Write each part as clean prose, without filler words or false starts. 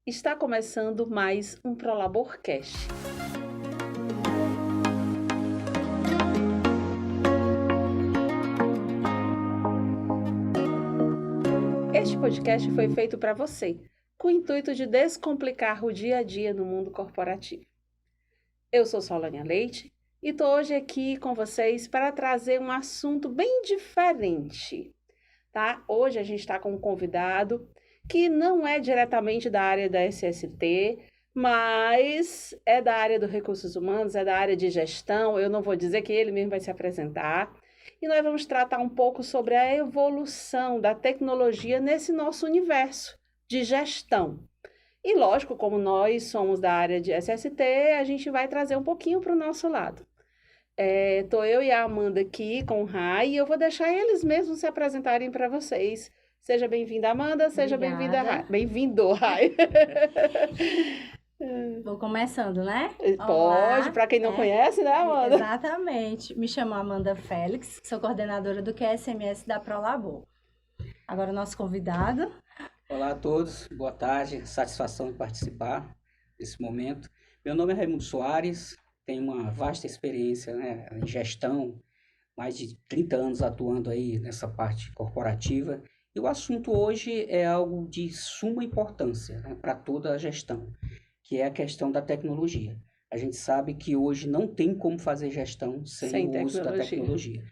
Está começando mais um ProLaborCast. Este podcast foi feito para você, com o intuito de descomplicar o dia a dia no mundo corporativo. Eu sou Solânia Leite e estou hoje aqui com vocês para trazer um assunto bem diferente, tá? Hoje a gente está com um convidado que não é diretamente da área da SST, mas é da área dos recursos humanos, é da área de gestão. Eu não vou dizer que ele mesmo vai se apresentar. E nós vamos tratar um pouco sobre a evolução da tecnologia nesse nosso universo de gestão. E lógico, como nós somos da área de SST, a gente vai trazer um pouquinho para o nosso lado. Estou eu e a Amanda aqui com o Rai e eu vou deixar eles mesmos se apresentarem para vocês. Seja bem-vinda, Amanda. Seja bem-vinda, Rai. Bem-vindo, Rai. Vou começando, né? Pode, para quem não conhece, né, Amanda? Exatamente. Me chamo Amanda Félix, sou coordenadora do QSMS da ProLabor. Agora o nosso convidado. Olá a todos, boa tarde, satisfação em participar desse momento. Meu nome é Raimundo Soares, tenho uma vasta experiência, né, em gestão, mais de 30 anos atuando aí nessa parte corporativa. E o assunto hoje é algo de suma importância, né, para toda a gestão, que é a questão da tecnologia. A gente sabe que hoje não tem como fazer gestão sem o uso da tecnologia.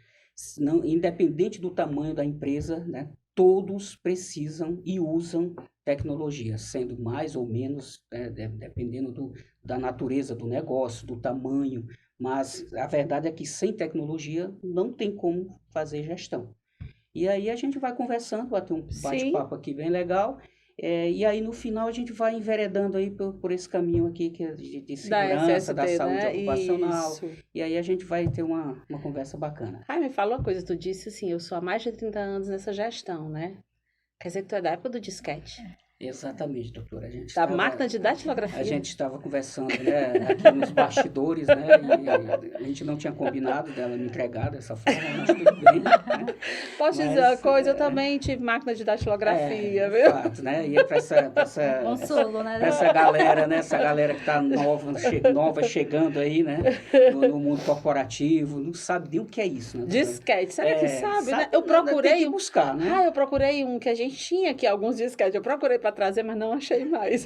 Não, independente do tamanho da empresa, né, todos precisam e usam tecnologia, sendo mais ou menos, dependendo da natureza do negócio, do tamanho, mas a verdade é que sem tecnologia não tem como fazer gestão. E aí a gente vai conversando, vai ter um bate-papo aqui bem legal, e aí no final a gente vai enveredando aí por esse caminho aqui que é de segurança, da saúde, né, ocupacional. Isso. E aí a gente vai ter uma conversa bacana. Me fala uma coisa, tu disse assim, eu sou há mais de 30 anos nessa gestão, né? Quer dizer que tu é da época do disquete. Exatamente, doutora. Máquina de datilografia. A gente estava conversando, né, aqui nos bastidores, né, e a gente não tinha combinado dela me entregar dessa forma, mas tudo bem. Né? Posso dizer uma coisa, eu também tive máquina de datilografia, viu? Fato, né, e é para Consolo, né? essa galera, né, essa galera que está nova chegando aí, né, no mundo corporativo, não sabe nem o que é isso, né? Disquete, será que sabe, né? Eu procurei... Tem que buscar, né? Eu procurei um que a gente tinha aqui, alguns disquetes, eu procurei para trazer, mas não achei mais.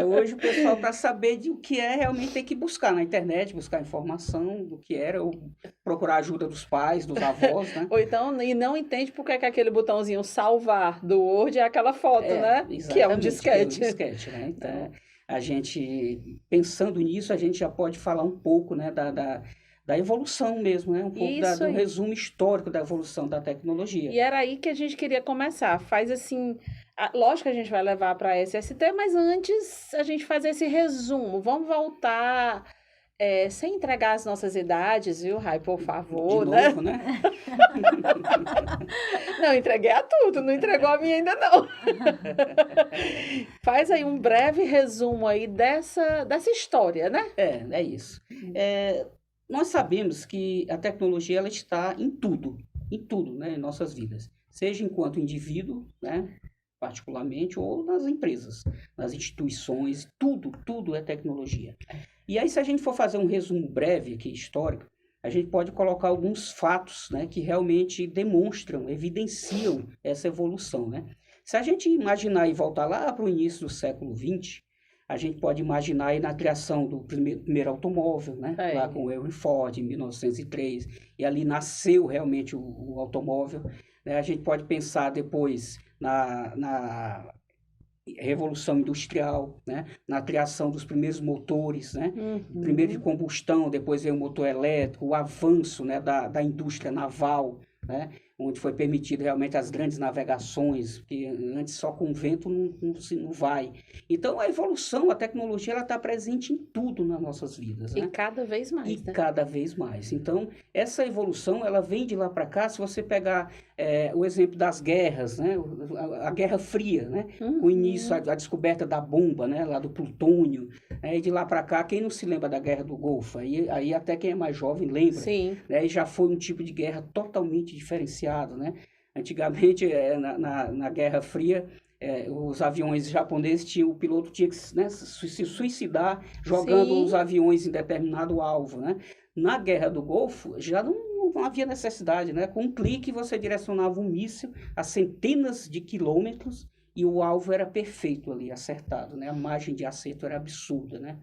Hoje o pessoal, para saber de o que é, realmente tem que buscar na internet, buscar informação do que era, ou procurar ajuda dos pais, dos avós, né? Ou então, e não entende porque que aquele botãozinho salvar do Word é aquela foto, né? Que é um disquete. Que é um disquete, né? Então, a gente, pensando nisso, a gente já pode falar um pouco, né, da evolução mesmo, né? Um pouco do resumo histórico da evolução da tecnologia. E era aí que a gente queria começar. Faz assim... Lógico que a gente vai levar para a SST, mas antes a gente fazer esse resumo. Vamos voltar, sem entregar as nossas idades, viu, Rai, por favor, de novo, né? Não, entreguei a tudo, não entregou a minha ainda não. Faz aí um breve resumo aí dessa história, né? É isso. Nós sabemos que a tecnologia ela está em tudo, né, em nossas vidas. Seja enquanto indivíduo, né, particularmente, ou nas empresas, nas instituições, tudo é tecnologia. E aí, se a gente for fazer um resumo breve aqui, histórico, a gente pode colocar alguns fatos, né, que realmente demonstram, evidenciam essa evolução, né? Se a gente imaginar e voltar lá para o início do século XX, a gente pode imaginar aí na criação do primeiro automóvel, né? Lá com o Henry Ford, em 1903, e ali nasceu realmente o automóvel. Né? A gente pode pensar depois na Revolução Industrial, né? Na criação dos primeiros motores, né? Primeiro de combustão, depois veio o motor elétrico, o avanço, né, da indústria naval, né? Onde foi permitido realmente as grandes navegações, porque antes só com vento não vai. Então, a evolução, a tecnologia, ela está presente em tudo nas nossas vidas. E cada vez mais, né? Cada vez mais. Então, essa evolução, ela vem de lá para cá, se você pegar o exemplo das guerras, né? A Guerra Fria, né? O início, a descoberta da bomba, né? Lá do plutônio, né? E de lá para cá, quem não se lembra da Guerra do Golfo? Aí até quem é mais jovem lembra. Sim. Né? E já foi um tipo de guerra totalmente diferenciado, né? Antigamente, na Guerra Fria, os aviões japoneses, o piloto tinha que, né, se suicidar jogando Sim. os aviões em determinado alvo, né? Na Guerra do Golfo, já não havia necessidade, né? Com um clique, você direcionava um míssil a centenas de quilômetros e o alvo era perfeito ali, acertado, né? A margem de acerto era absurda, né?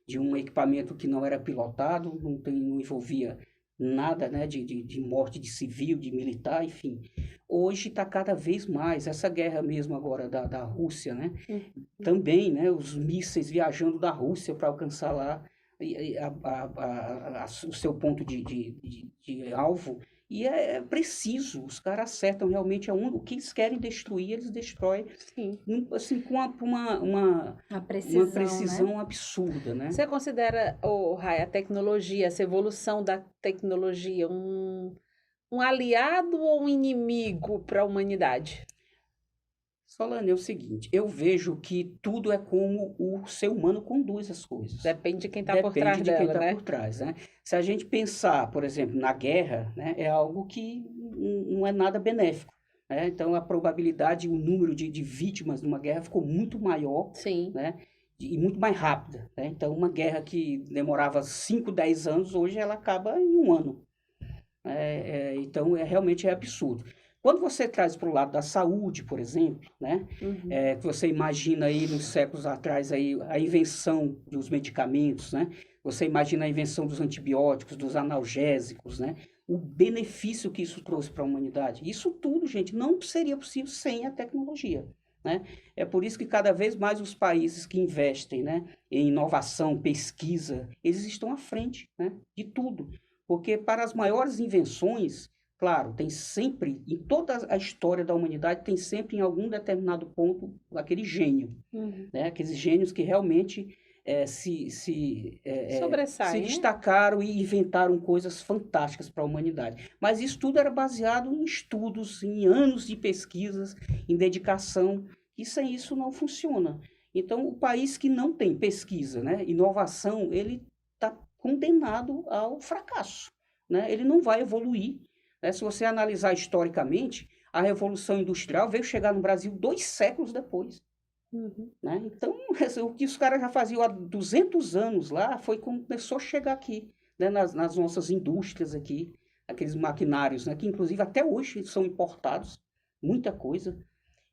De um equipamento que não era pilotado, não envolvia nada, né? De morte de civil, de militar, enfim. Hoje está cada vez mais, essa guerra mesmo agora da Rússia, né? Também, né? Os mísseis viajando da Rússia para alcançar lá o seu ponto de alvo, e é preciso, os caras acertam realmente o que eles querem destruir, eles destroem, Sim. assim, com uma precisão né? absurda, né? Você considera, Rai, a tecnologia, essa evolução da tecnologia, um aliado ou um inimigo para a humanidade? Solane, é o seguinte, eu vejo que tudo é como o ser humano conduz as coisas. Depende de quem está por trás Depende de quem dela, está né? por trás, né? Se a gente pensar, por exemplo, na guerra, né, é algo que não é nada benéfico, né? Então, a probabilidade, o número de vítimas numa guerra ficou muito maior, Sim. né? E muito mais rápida, né? Então, uma guerra que demorava 5, 10 anos, hoje ela acaba em 1 ano. Então, realmente é absurdo. Quando você traz para o lado da saúde, por exemplo, né? Que você imagina aí nos séculos atrás aí, a invenção dos medicamentos, né? Você imagina a invenção dos antibióticos, dos analgésicos, né? O benefício que isso trouxe para a humanidade. Isso tudo, gente, não seria possível sem a tecnologia, né? É por isso que cada vez mais os países que investem, né, em inovação, pesquisa, eles estão à frente, né, de tudo. Porque para as maiores invenções, claro, tem sempre, em toda a história da humanidade, tem sempre em algum determinado ponto aquele gênio, né? Aqueles gênios que realmente se Sobressai, né? destacaram e inventaram coisas fantásticas para a humanidade. Mas isso tudo era baseado em estudos, em anos de pesquisas, em dedicação, e sem isso não funciona. Então, o país que não tem pesquisa, né, inovação, ele está condenado ao fracasso, né? Ele não vai evoluir. Né? Se você analisar historicamente, a Revolução Industrial veio chegar no Brasil 2 séculos depois. Né? Então, o que os caras já faziam há 200 anos lá foi quando começou a chegar aqui, né? nas nossas indústrias aqui, aqueles maquinários, né? Que inclusive até hoje são importados, muita coisa.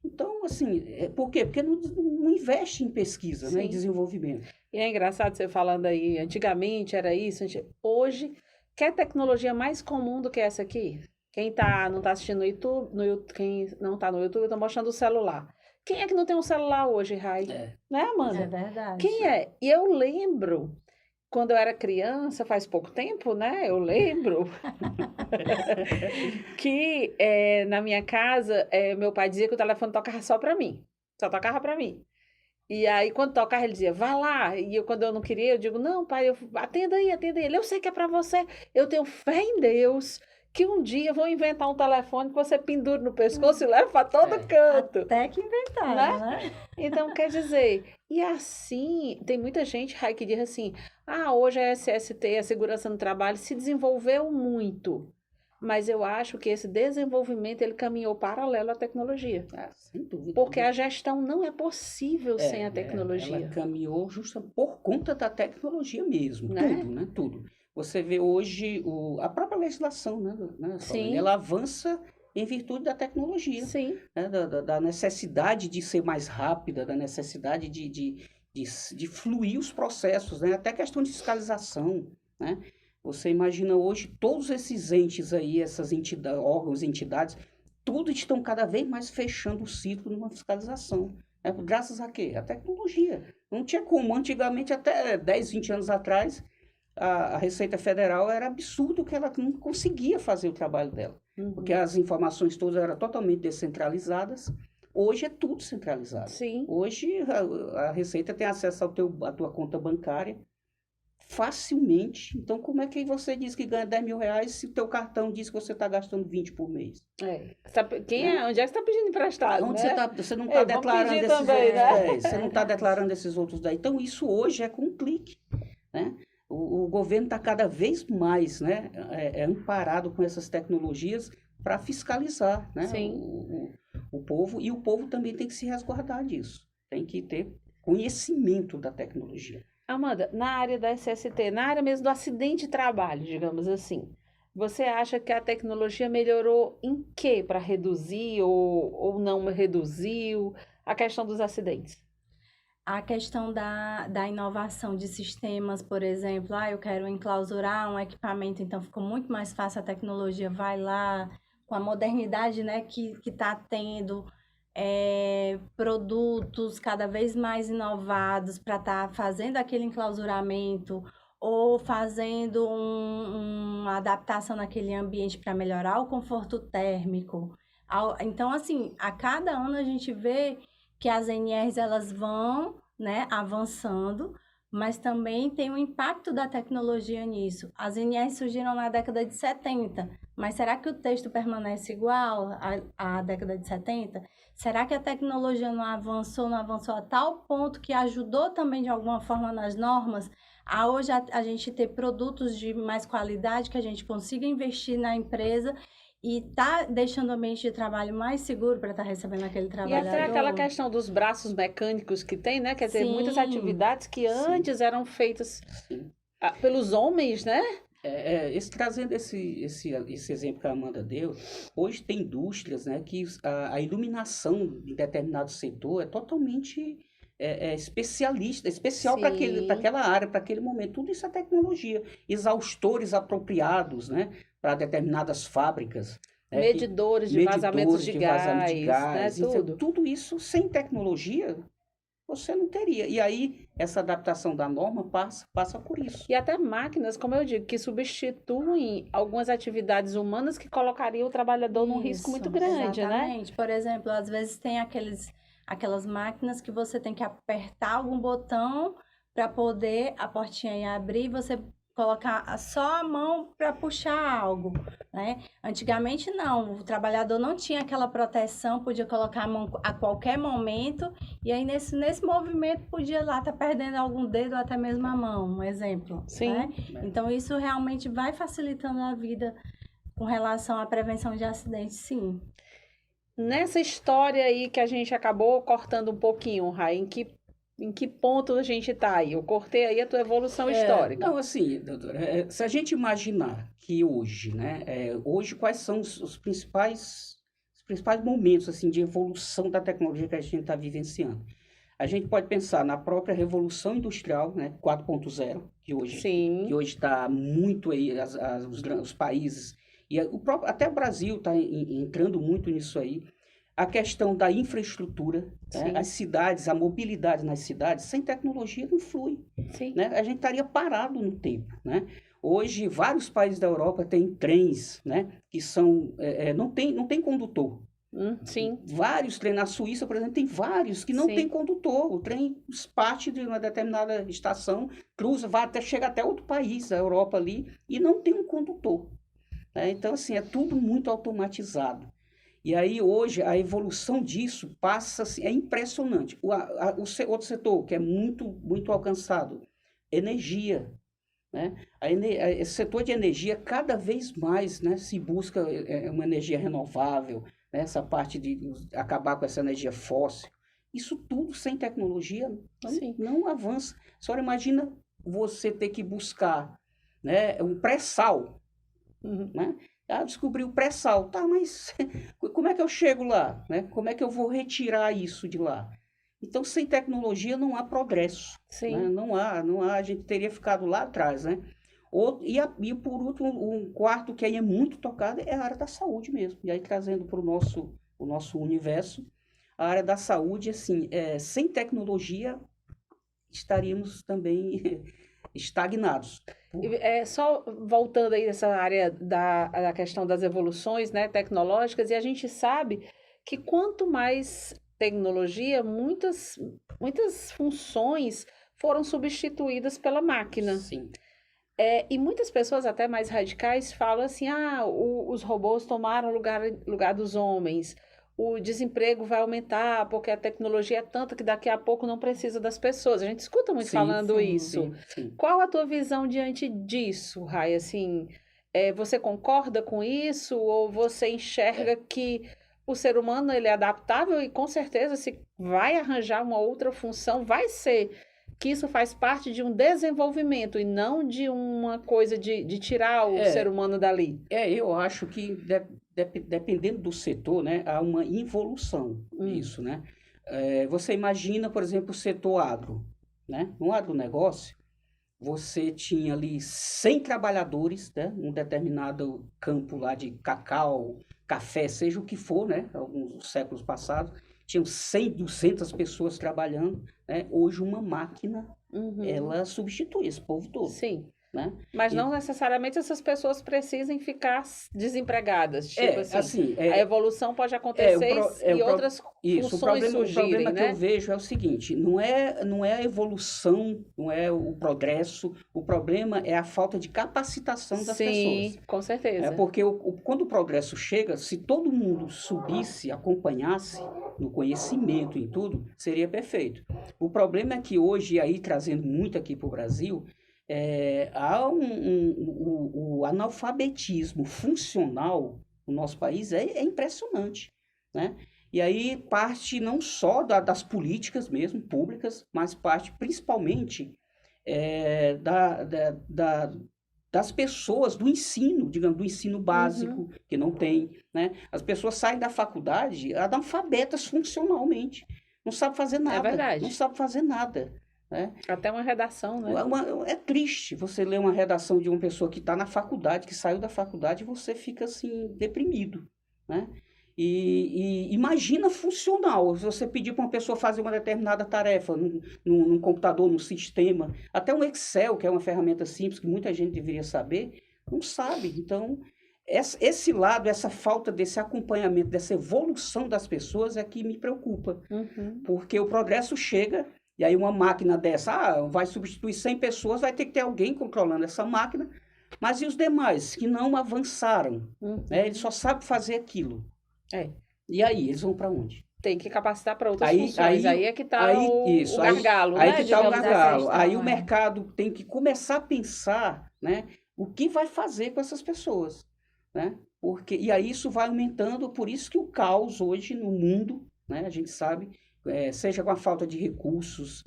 Então, assim, por quê? Porque não investe em pesquisa, né? Em desenvolvimento. E é engraçado você falando aí, antigamente era isso, hoje, quer tecnologia mais comum do que essa aqui? Quem não está assistindo no YouTube, quem não está no YouTube, eu estou mostrando o celular. Quem é que não tem um celular hoje, Rai? Né, Amanda? É verdade. Quem é? E eu lembro, quando eu era criança, faz pouco tempo, né? Eu lembro que na minha casa, meu pai dizia que o telefone tocava só para mim. Só tocava para mim. E aí, quando tocava, ele dizia, vá lá. E quando eu não queria, eu digo, não, pai, atenda aí. Ele, eu sei que é para você. Eu tenho fé em Deus que um dia vão inventar um telefone que você pendura no pescoço e leva para todo canto. Até que inventaram, né? Então, quer dizer, e assim, tem muita gente, Rai, que diz assim, hoje a SST, a Segurança no Trabalho, se desenvolveu muito. Mas eu acho que esse desenvolvimento, ele caminhou paralelo à tecnologia. Sem dúvida. Porque a gestão não é possível sem a tecnologia. Ela caminhou justa por conta da tecnologia mesmo, né? Tudo, né? Tudo. Você vê hoje a própria legislação, né? Sim. Ela avança em virtude da tecnologia. Sim. Né? Da necessidade de ser mais rápida, da necessidade de fluir os processos, né? Até questão de fiscalização, né? Você imagina hoje todos esses entes aí, essas órgãos, entidades, tudo estão cada vez mais fechando o ciclo numa fiscalização. Né? Graças a quê? A tecnologia. Não tinha como. Antigamente, até 10, 20 anos atrás, a Receita Federal era absurdo que ela não conseguia fazer o trabalho dela. Porque as informações todas eram totalmente descentralizadas. Hoje é tudo centralizado. Sim. Hoje a Receita tem acesso à tua conta bancária facilmente. Então, como é que você diz que ganha 10 mil reais se o teu cartão diz que você está gastando 20 por mês? Onde é que você está pedindo emprestado? Onde né? você não está declarando esses também, outros né? 10. Você não está declarando esses outros 10. Então, isso hoje é com um clique. Né? O governo está cada vez mais, né, amparado com essas tecnologias para fiscalizar, né, Sim. o E o povo também tem que se resguardar disso. Tem que ter conhecimento da tecnologia. Amanda, na área da SST, na área mesmo do acidente de trabalho, digamos assim, você acha que a tecnologia melhorou em quê para reduzir ou não reduziu a questão dos acidentes? A questão da inovação de sistemas, por exemplo, eu quero enclausurar um equipamento, então ficou muito mais fácil, a tecnologia vai lá, com a modernidade, né, que está tendo, produtos cada vez mais inovados para estar fazendo aquele enclausuramento ou fazendo uma adaptação naquele ambiente para melhorar o conforto térmico. Então, assim, a cada ano a gente vê que as NRs elas vão, né, avançando, mas também tem o impacto da tecnologia nisso. As NRs surgiram na década de 70, mas será que o texto permanece igual à década de 70? Será que a tecnologia não avançou a tal ponto que ajudou também de alguma forma nas normas? Hoje a gente ter produtos de mais qualidade, que a gente consiga investir na empresa e tá deixando o ambiente de trabalho mais seguro para estar recebendo aquele trabalhador. E até aquela questão dos braços mecânicos que tem, né? Quer dizer, muitas atividades que antes eram feitas pelos homens, né? Trazendo esse exemplo que a Amanda deu, hoje tem indústrias, né, que a iluminação em determinado setor é totalmente especial para aquela área, para aquele momento. Tudo isso é tecnologia. Exaustores apropriados, né, para determinadas fábricas. Medidores de vazamentos de gás, né, então, tudo isso sem tecnologia você não teria. E aí, essa adaptação da norma passa por isso. E até máquinas, como eu digo, que substituem algumas atividades humanas que colocariam o trabalhador num risco muito grande, exatamente. Né? Por exemplo, às vezes tem aquelas máquinas que você tem que apertar algum botão para poder a portinha abrir e você colocar só a mão para puxar algo, né? Antigamente não, o trabalhador não tinha aquela proteção, podia colocar a mão a qualquer momento e aí nesse movimento podia lá estar perdendo algum dedo ou até mesmo a mão, um exemplo. Sim. Né? Então isso realmente vai facilitando a vida com relação à prevenção de acidentes, sim. Nessa história aí que a gente acabou cortando um pouquinho, Rai, em que ponto a gente está aí? Eu cortei aí a tua evolução histórica. Não, assim, doutora, se a gente imaginar que hoje, né, hoje quais são os principais momentos, assim, de evolução da tecnologia que a gente está vivenciando? A gente pode pensar na própria Revolução Industrial, né, 4.0, que hoje está muito aí, os países, e até o Brasil está entrando muito nisso aí. A questão da infraestrutura, né? As cidades, a mobilidade nas cidades, sem tecnologia não flui. Né? A gente estaria parado no tempo. Né? Hoje, vários países da Europa têm trens, né? Que são, não tem condutor. Sim. Vários trens. Na Suíça, por exemplo, tem vários que não tem condutor. O trem parte de uma determinada estação, cruza, chega até outro país, a Europa ali, e não tem um condutor. Né? Então, assim, é tudo muito automatizado. E aí, hoje, a evolução disso passa, assim, é impressionante. O outro setor que é muito, muito alcançado, energia. Né? Esse setor de energia, cada vez mais, né, se busca uma energia renovável, né? Essa parte de acabar com essa energia fóssil. Isso tudo sem tecnologia não avança. A senhora imagina você ter que buscar, né, um pré-sal, né? Descobri o pré-sal. Tá, mas como é que eu chego lá? Né? Como é que eu vou retirar isso de lá? Então, sem tecnologia não há progresso. Né? Não há. A gente teria ficado lá atrás. Né? E por último, um quarto que aí é muito tocado é a área da saúde mesmo. E aí, trazendo para o nosso universo, a área da saúde, assim, sem tecnologia, estaríamos também estagnados. Só voltando aí nessa área da questão das evoluções, né, tecnológicas, e a gente sabe que quanto mais tecnologia, muitas funções foram substituídas pela máquina. Sim. E muitas pessoas, até mais radicais, falam assim, os robôs tomaram o lugar dos homens, o desemprego vai aumentar porque a tecnologia é tanta que daqui a pouco não precisa das pessoas. A gente escuta muito falando isso. Sim. Qual a tua visão diante disso, Rai? Assim, você concorda com isso ou você enxerga que o ser humano ele é adaptável e com certeza se vai arranjar uma outra função, vai ser que isso faz parte de um desenvolvimento e não de uma coisa de tirar o ser humano dali. Eu acho que dependendo do setor, né, há uma involução nisso, né? Você imagina, por exemplo, o setor agro, né? No agronegócio, você tinha ali 100 trabalhadores, né? Um determinado campo lá de cacau, café, seja o que for, né? Alguns séculos passados, tinham 100, 200 pessoas trabalhando, né? Hoje uma máquina, ela substitui esse povo todo. Sim. Né? Mas não necessariamente essas pessoas precisem ficar desempregadas. Tipo assim, a evolução pode acontecer e outras funções surgirem, o problema né? que eu vejo é o seguinte, não é a evolução, não é o progresso, o problema é a falta de capacitação das pessoas. Sim, com certeza. Porque quando o progresso chega, se todo mundo subisse, acompanhasse no conhecimento em tudo, seria perfeito. O problema é que hoje, e aí trazendo muito aqui para o Brasil, há o analfabetismo funcional no nosso país é impressionante, né? E aí parte não só das políticas mesmo, públicas, mas parte principalmente das pessoas, do ensino, digamos, do ensino básico, que não tem, né? As pessoas saem da faculdade analfabetas funcionalmente, não sabem fazer nada. É verdade. Não sabem fazer nada. Né? Até uma redação, né? É triste você ler uma redação de uma pessoa que está na faculdade, que saiu da faculdade, e você fica assim, deprimido, né? E imagina funcional, se você pedir para uma pessoa fazer uma determinada tarefa num computador, num sistema, até um Excel, que é uma ferramenta simples, que muita gente deveria saber, não sabe. Então, esse lado, essa falta desse acompanhamento, dessa evolução das pessoas é que me preocupa, porque o progresso chega. E aí uma máquina dessa, vai substituir 100 pessoas, vai ter que ter alguém controlando essa máquina. Mas e os demais que não avançaram? Né? Eles só sabem fazer aquilo. E aí, eles vão para onde? Tem que capacitar para outras funções. Aí é que está o gargalo, aí né? Que está o gargalo. Aí o mercado tem que começar a pensar, né, o que vai fazer com essas pessoas. Né? E aí isso vai aumentando, por isso que o caos hoje no mundo, né, a gente sabe, seja com a falta de recursos,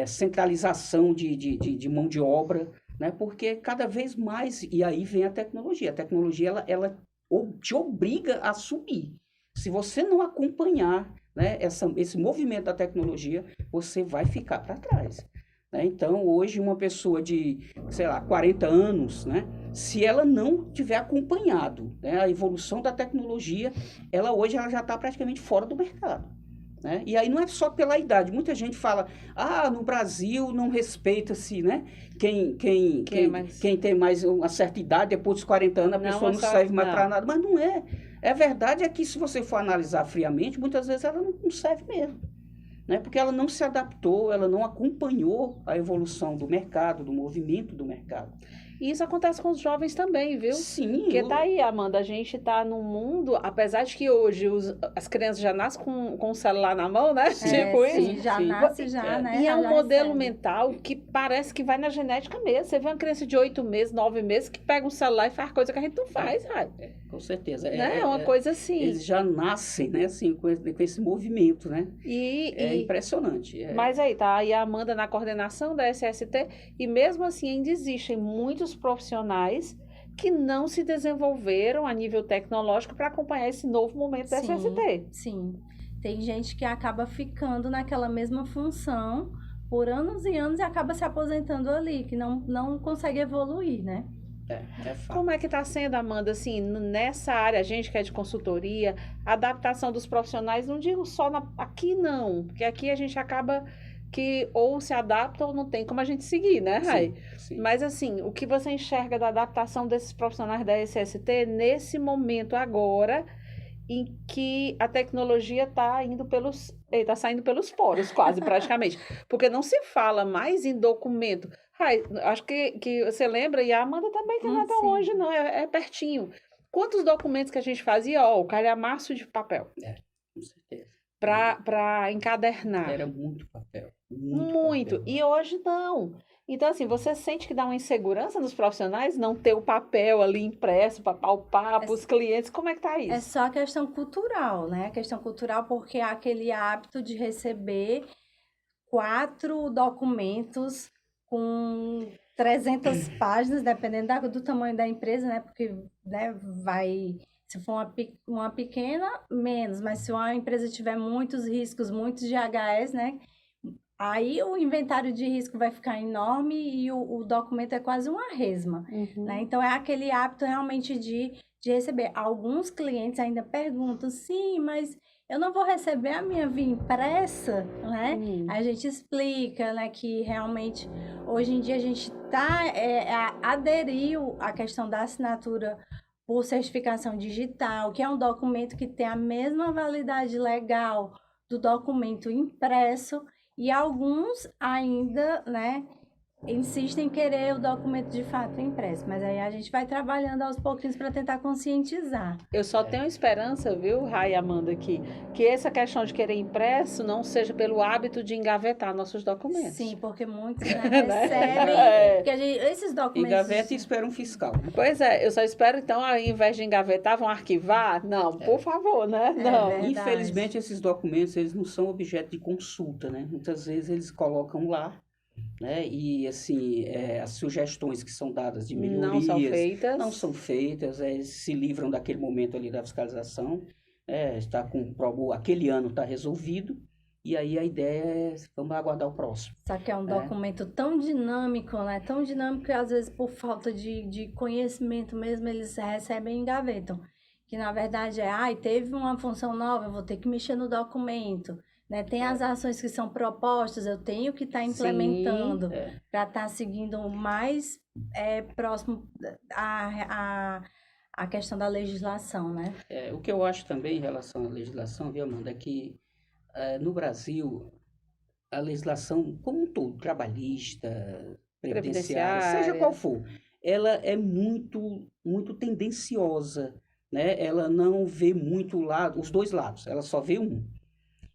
centralização de mão de obra, né? Porque cada vez mais, e aí vem a tecnologia. A tecnologia, ela te obriga a subir. Se você não acompanhar, né, esse movimento da tecnologia, você vai ficar para trás. Né? Então, hoje, uma pessoa de, sei lá, 40 anos, né, se ela não tiver acompanhado, né, a evolução da tecnologia, hoje ela já está praticamente fora do mercado. Né? E aí não é só pela idade. Muita gente fala, no Brasil não respeita-se, né? Quem tem mais uma certa idade, depois dos 40 anos, a pessoa não serve mais para nada. Mas não é. A verdade é que se você for analisar friamente, muitas vezes ela não serve mesmo. Né? Porque ela não se adaptou, ela não acompanhou a evolução do mercado, do movimento do mercado. E isso acontece com os jovens também, viu? Sim. Porque tá aí, Amanda, a gente tá num mundo, apesar de que hoje as crianças já nascem com o celular na mão, né? Tipo isso. Já nasce, né? E é um modelo mental que parece que vai na genética mesmo. Você vê uma criança de 8 meses, 9 meses, que pega um celular e faz coisa que a gente não faz, sabe? Com certeza. É uma coisa assim. Eles já nascem, né? Assim, com esse movimento, né? Impressionante. Mas aí, tá aí a Amanda na coordenação da SST, e mesmo assim ainda existem muitos profissionais que não se desenvolveram a nível tecnológico para acompanhar esse novo momento da SST. Sim, tem gente que acaba ficando naquela mesma função por anos e anos e acaba se aposentando ali, que não consegue evoluir, né? É fato. Como é que está sendo, Amanda, assim, nessa área, a gente que é de consultoria, a adaptação dos profissionais, não digo só aqui não, porque aqui a gente acaba que ou se adapta ou não tem como a gente seguir, né, Rai? Sim. Mas, assim, o que você enxerga da adaptação desses profissionais da SST nesse momento agora, em que a tecnologia está saindo pelos poros, quase, praticamente. Porque não se fala mais em documento. Rai, acho que você lembra, e a Amanda também, que não é tão longe, não, é pertinho. Quantos documentos que a gente fazia? O calhamaço de papel. Com certeza. Para encadernar. Era muito papel. Muito. E hoje não. Então, assim, você sente que dá uma insegurança nos profissionais não ter o papel ali impresso para palpar para os clientes? Como é que tá É isso? só questão cultural, né? Questão cultural porque há aquele hábito de receber 4 documentos com 300 páginas, dependendo do tamanho da empresa, né? Porque, né, se for uma pequena, menos, mas se uma empresa tiver muitos riscos, muitos GHS, né? Aí o inventário de risco vai ficar enorme e o documento é quase uma resma, né? Então é aquele hábito realmente de receber. Alguns clientes ainda perguntam, sim, mas eu não vou receber a minha via impressa, né? A gente explica, né, que realmente hoje em dia a gente aderiu à questão da assinatura por certificação digital, que é um documento que tem a mesma validade legal do documento impresso. E alguns ainda, né, insistem em querer o documento de fato impresso. Mas aí a gente vai trabalhando aos pouquinhos para tentar conscientizar. Eu só tenho esperança, viu, Rai e Amanda, que essa questão de querer impresso não seja pelo hábito de engavetar nossos documentos. Sim, porque muitos, né, recebem. Porque esses documentos. Engaveta e espera um fiscal. Né? Pois é, eu só espero, então, ao invés de engavetar, vão arquivar? Não, por favor, né? Não. Verdade. Infelizmente, esses documentos, eles não são objeto de consulta, né? Muitas vezes eles colocam lá, né? E, assim, as sugestões que são dadas de melhorias Não são feitas. Eles se livram daquele momento ali da fiscalização, está aquele ano está resolvido, e aí a ideia é, vamos aguardar o próximo. Só que é um documento tão dinâmico, né? Tão dinâmico que às vezes por falta de conhecimento mesmo, eles recebem e engavetam. Que na verdade teve uma função nova, eu vou ter que mexer no documento. Né? Tem as ações que são propostas, eu tenho que estar implementando para estar seguindo o mais próximo à questão da legislação, né? O que eu acho também em relação à legislação, viu, Amanda, é que no Brasil, a legislação como um todo, trabalhista, previdenciária, seja qual for, ela é muito, muito tendenciosa, né? Ela não vê muito os dois lados, ela só vê um.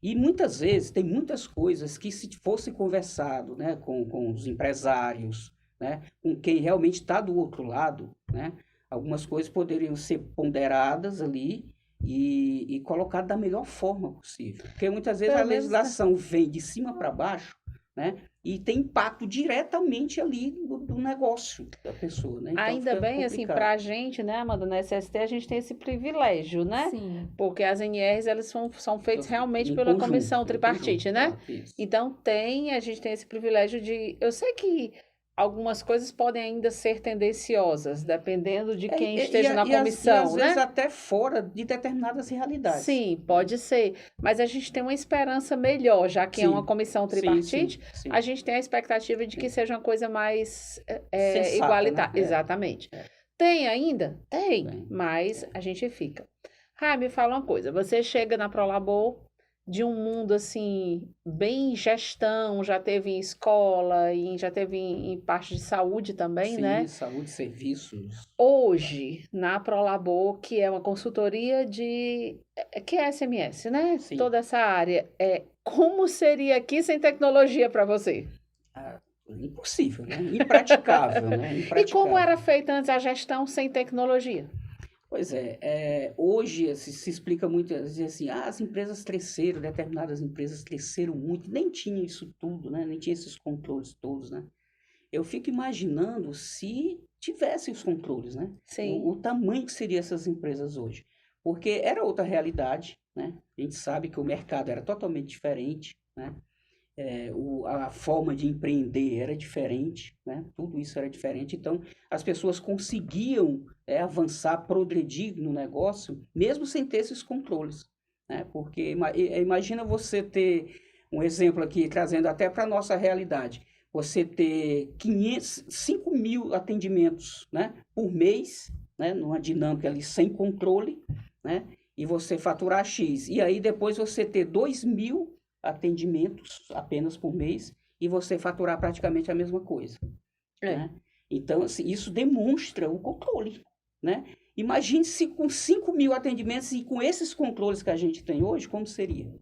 E muitas vezes tem muitas coisas que se fosse conversado, né, com os empresários, né, com quem realmente está do outro lado, né, algumas coisas poderiam ser ponderadas ali e colocadas da melhor forma possível. Porque muitas vezes a legislação vem de cima para baixo, né, e tem impacto diretamente ali do negócio da pessoa, né? Então, ainda bem, assim, para a gente, né, Amanda, na SST, a gente tem esse privilégio, né? Sim. Porque as NRs, elas são feitas realmente pela comissão tripartite, né? Então, a gente tem esse privilégio de... Eu sei que algumas coisas podem ainda ser tendenciosas, dependendo de quem esteja na comissão, e às vezes até fora de determinadas realidades. Sim, pode ser. Mas a gente tem uma esperança melhor, já que é uma comissão tripartite, a gente tem a expectativa de que seja uma coisa mais igualitária. Né? Exatamente. Tem ainda? Tem, mas a gente fica. Me fala uma coisa, você chega na Prolabor de um mundo, assim, bem gestão, já teve em escola, e já teve em parte de saúde também, né? Sim, saúde, serviços. Hoje, na Prolabor, que é uma consultoria que é SMS, né? Sim. Toda essa área. Como seria aqui sem tecnologia para você? Impossível, né? Impraticável, né? E como era feita antes a gestão sem tecnologia? Pois hoje se explica muito, assim, as empresas cresceram, determinadas empresas cresceram muito, nem tinha isso tudo, né? Nem tinha esses controles todos, né? Eu fico imaginando se tivesse os controles, né? Sim. O tamanho que seriam essas empresas hoje. Porque era outra realidade, né? A gente sabe que o mercado era totalmente diferente, né? A forma de empreender era diferente, né? Tudo isso era diferente, então as pessoas conseguiam avançar, progredir no negócio, mesmo sem ter esses controles, né? Porque imagina você ter, um exemplo aqui, trazendo até para a nossa realidade, você ter 5 mil atendimentos, né, por mês, né, numa dinâmica ali sem controle, né, e você faturar X, e aí depois você ter 2.000 atendimentos apenas por mês e você faturar praticamente a mesma coisa. Né? Então, assim, isso demonstra o controle. Né? Imagine se com 5 mil atendimentos e com esses controles que a gente tem hoje, como seria?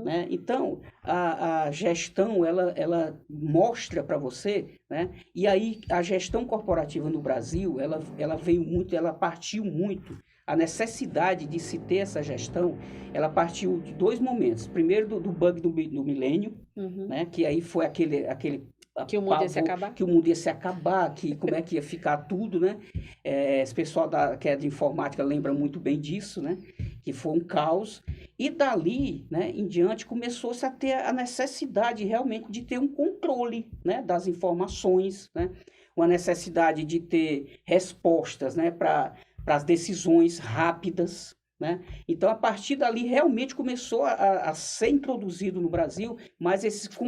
Né? Então, a gestão, ela mostra para você, né? E aí a gestão corporativa no Brasil, ela partiu muito, a necessidade de se ter essa gestão, ela partiu de dois momentos. Primeiro, do bug do milênio, né? Que aí foi aquele que o mundo ia se acabar. Que o mundo ia se acabar, que como é que ia ficar tudo, né? Esse pessoal que é de informática lembra muito bem disso, né? Que foi um caos. E dali, né, em diante, começou-se a ter a necessidade realmente de ter um controle, né, das informações, né? Uma necessidade de ter respostas, né, para as decisões rápidas, né? Então, a partir dali, realmente começou a ser introduzido no Brasil mais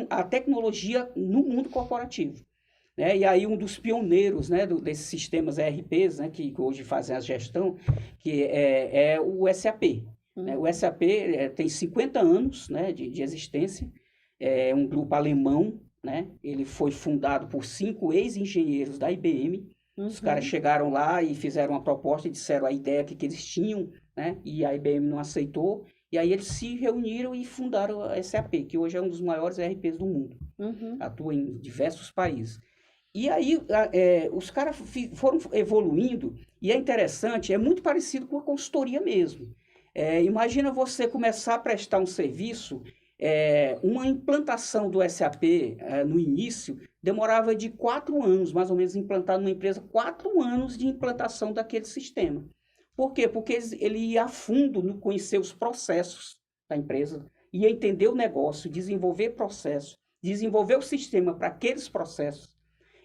a tecnologia no mundo corporativo. Né? E aí, um dos pioneiros, né, desses sistemas ERPs, né, que hoje fazem a gestão, que é o SAP. Né? O SAP tem 50 anos, né, de existência, é um grupo alemão, né? Ele foi fundado por 5 ex-engenheiros da IBM. Os caras chegaram lá e fizeram uma proposta e disseram a ideia que eles tinham, né? E a IBM não aceitou. E aí eles se reuniram e fundaram a SAP, que hoje é um dos maiores ERPs do mundo. Atua em diversos países. E aí os caras foram evoluindo, e é interessante, é muito parecido com a consultoria mesmo. Imagina você começar a prestar um serviço, uma implantação do SAP no início demorava de 4 anos, mais ou menos, implantar numa empresa, 4 anos de implantação daquele sistema. Por quê? Porque ele ia a fundo no conhecer os processos da empresa, ia entender o negócio, desenvolver processos, desenvolver o sistema para aqueles processos.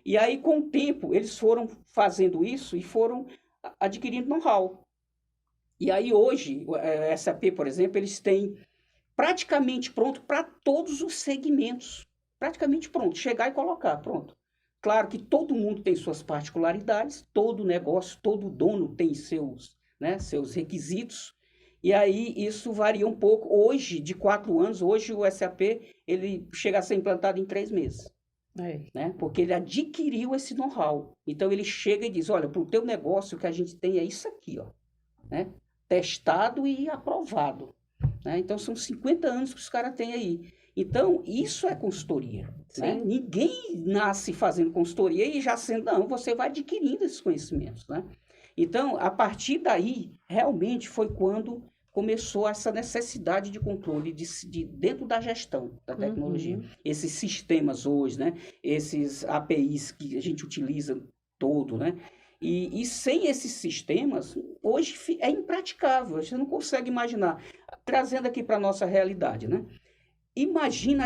E aí, com o tempo, eles foram fazendo isso e foram adquirindo know-how. E aí, hoje, a SAP, por exemplo, eles têm praticamente pronto para todos os segmentos. Praticamente pronto. Chegar e colocar, pronto. Claro que todo mundo tem suas particularidades, todo negócio, todo dono tem seus requisitos. E aí, isso varia um pouco. Hoje, de 4 anos, hoje o SAP ele chega a ser implantado em 3 meses. Né? Porque ele adquiriu esse know-how. Então, ele chega e diz, olha, para o teu negócio, o que a gente tem é isso aqui, ó, né? Testado e aprovado. Né? Então, são 50 anos que os caras têm aí. Então, isso é consultoria. Né? Ninguém nasce fazendo consultoria e já sendo... Não, você vai adquirindo esses conhecimentos. Né? Então, a partir daí, realmente foi quando começou essa necessidade de controle dentro da gestão da tecnologia. Esses sistemas hoje, né? Esses APIs que a gente utiliza todo, né? E sem esses sistemas, hoje é impraticável, você não consegue imaginar. Trazendo aqui para a nossa realidade, né? Imagina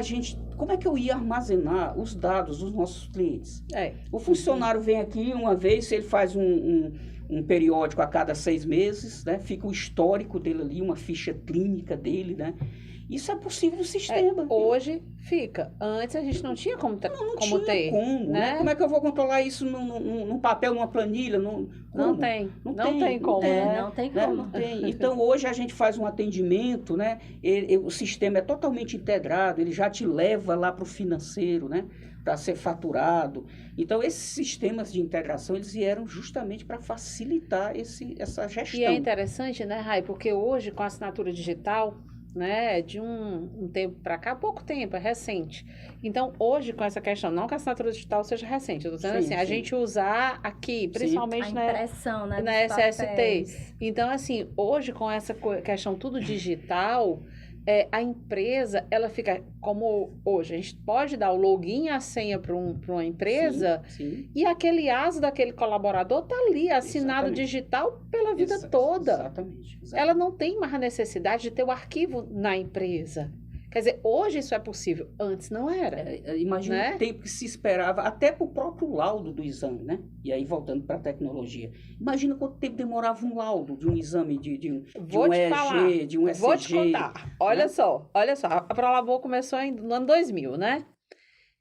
como é que eu ia armazenar os dados dos nossos clientes? O funcionário vem aqui uma vez, ele faz um periódico a cada 6 meses, né? Fica o histórico dele ali, uma ficha clínica dele, né? Isso é possível no sistema. Hoje fica. Antes a gente não tinha como ter. Não tinha como, né? Como é que eu vou controlar isso num papel, numa planilha? Não tem como. Não tem como. Não tem. Então, hoje a gente faz um atendimento, né? O sistema é totalmente integrado, ele já te leva lá para o financeiro, né? Para ser faturado. Então, esses sistemas de integração, eles vieram justamente para facilitar essa gestão. E é interessante, né, Rai? Porque hoje, com a assinatura digital, né, de um tempo para cá, pouco tempo, é recente. Então, hoje, com essa questão, não que a assinatura digital seja recente, eu estou dizendo assim, a gente usar aqui, principalmente a impressão, né, na SST. Então, assim, hoje, com essa questão tudo digital, a empresa, ela fica, como hoje, a gente pode dar o login e a senha para uma empresa, e aquele ASO daquele colaborador está ali, assinado digital pela vida toda. Exatamente. Ela não tem mais a necessidade de ter o arquivo na empresa. Quer dizer, hoje isso é possível, antes não era. Imagina, né? O tempo que se esperava, até para o próprio laudo do exame, né? E aí, voltando para a tecnologia. Imagina quanto tempo demorava um laudo de um exame, de um EG, de um ECG. Vou te contar. Olha só. A Prolabor começou no ano 2000, né?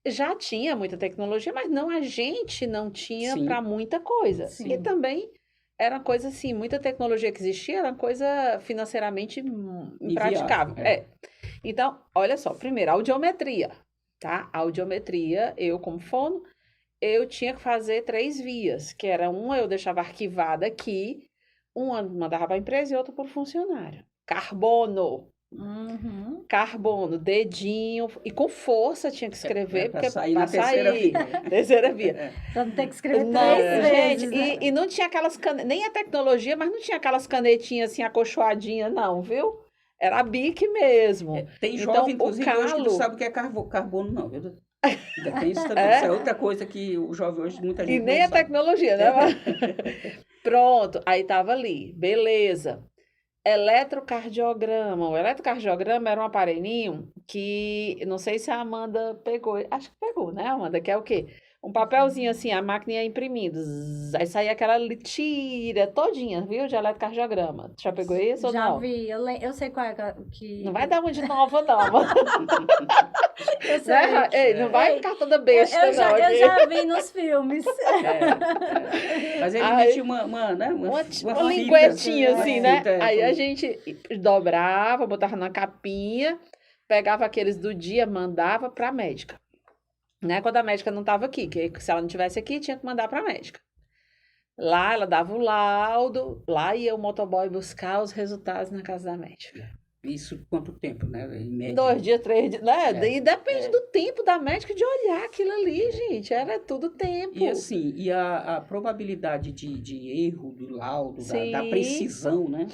Já tinha muita tecnologia, mas a gente não tinha para muita coisa. Sim. E também era coisa assim, muita tecnologia que existia era coisa financeiramente impraticável. Então, olha só, primeiro, audiometria, tá? Audiometria, eu como fono, eu tinha que fazer 3 vias, que era uma eu deixava arquivada aqui, uma mandava para a empresa e outra para o funcionário. Carbono, Uhum. Carbono, dedinho, e com força tinha que escrever, Pra porque sair na pra terceira sair. via. Terceira via. É. Pra não ter que escrever Não, três gente, vezes, né? e não tinha aquelas nem a tecnologia, mas não tinha aquelas canetinhas assim acolchoadinhas, não, viu? Era a Bic mesmo. Tem Então, jovem, o inclusive, hoje que não calo. sabe o que é carbono, não, viu? Ainda tem isso também. É? Isso é outra coisa que o jovem hoje, muita E gente nem não a sabe. tecnologia, né? Pronto, aí tava ali, beleza. Eletrocardiograma. O eletrocardiograma era um aparelhinho que, não sei se a Amanda pegou, acho que pegou, né, Amanda? Que é o quê? Um papelzinho assim, a máquina ia imprimindo. Zzz, aí saía aquela tira todinha, viu? De eletrocardiograma. Já pegou isso ou Já não? vi, eu sei qual é que... Não vai dar uma de nova, não. Eu sei. Né? Ei, não vai Ei, ficar toda besta, eu já, não. eu aqui. já vi nos filmes. Mas ele Aí- metia né, Uma fita, linguetinha uma assim, né? fita, Aí a com- gente dobrava, botava na capinha, pegava aqueles do dia, mandava para a médica. Né? Quando a médica não estava aqui, que se ela não estivesse aqui, tinha que mandar para a médica. Lá ela dava o laudo, lá ia o motoboy buscar os resultados na casa da médica. Isso quanto tempo, né? Em média. 2 dias, 3 dias, né? É, E depende é. do tempo da médica de olhar aquilo ali, gente. Era tudo tempo. E assim, a probabilidade de erro do laudo, da Sim. precisão, né?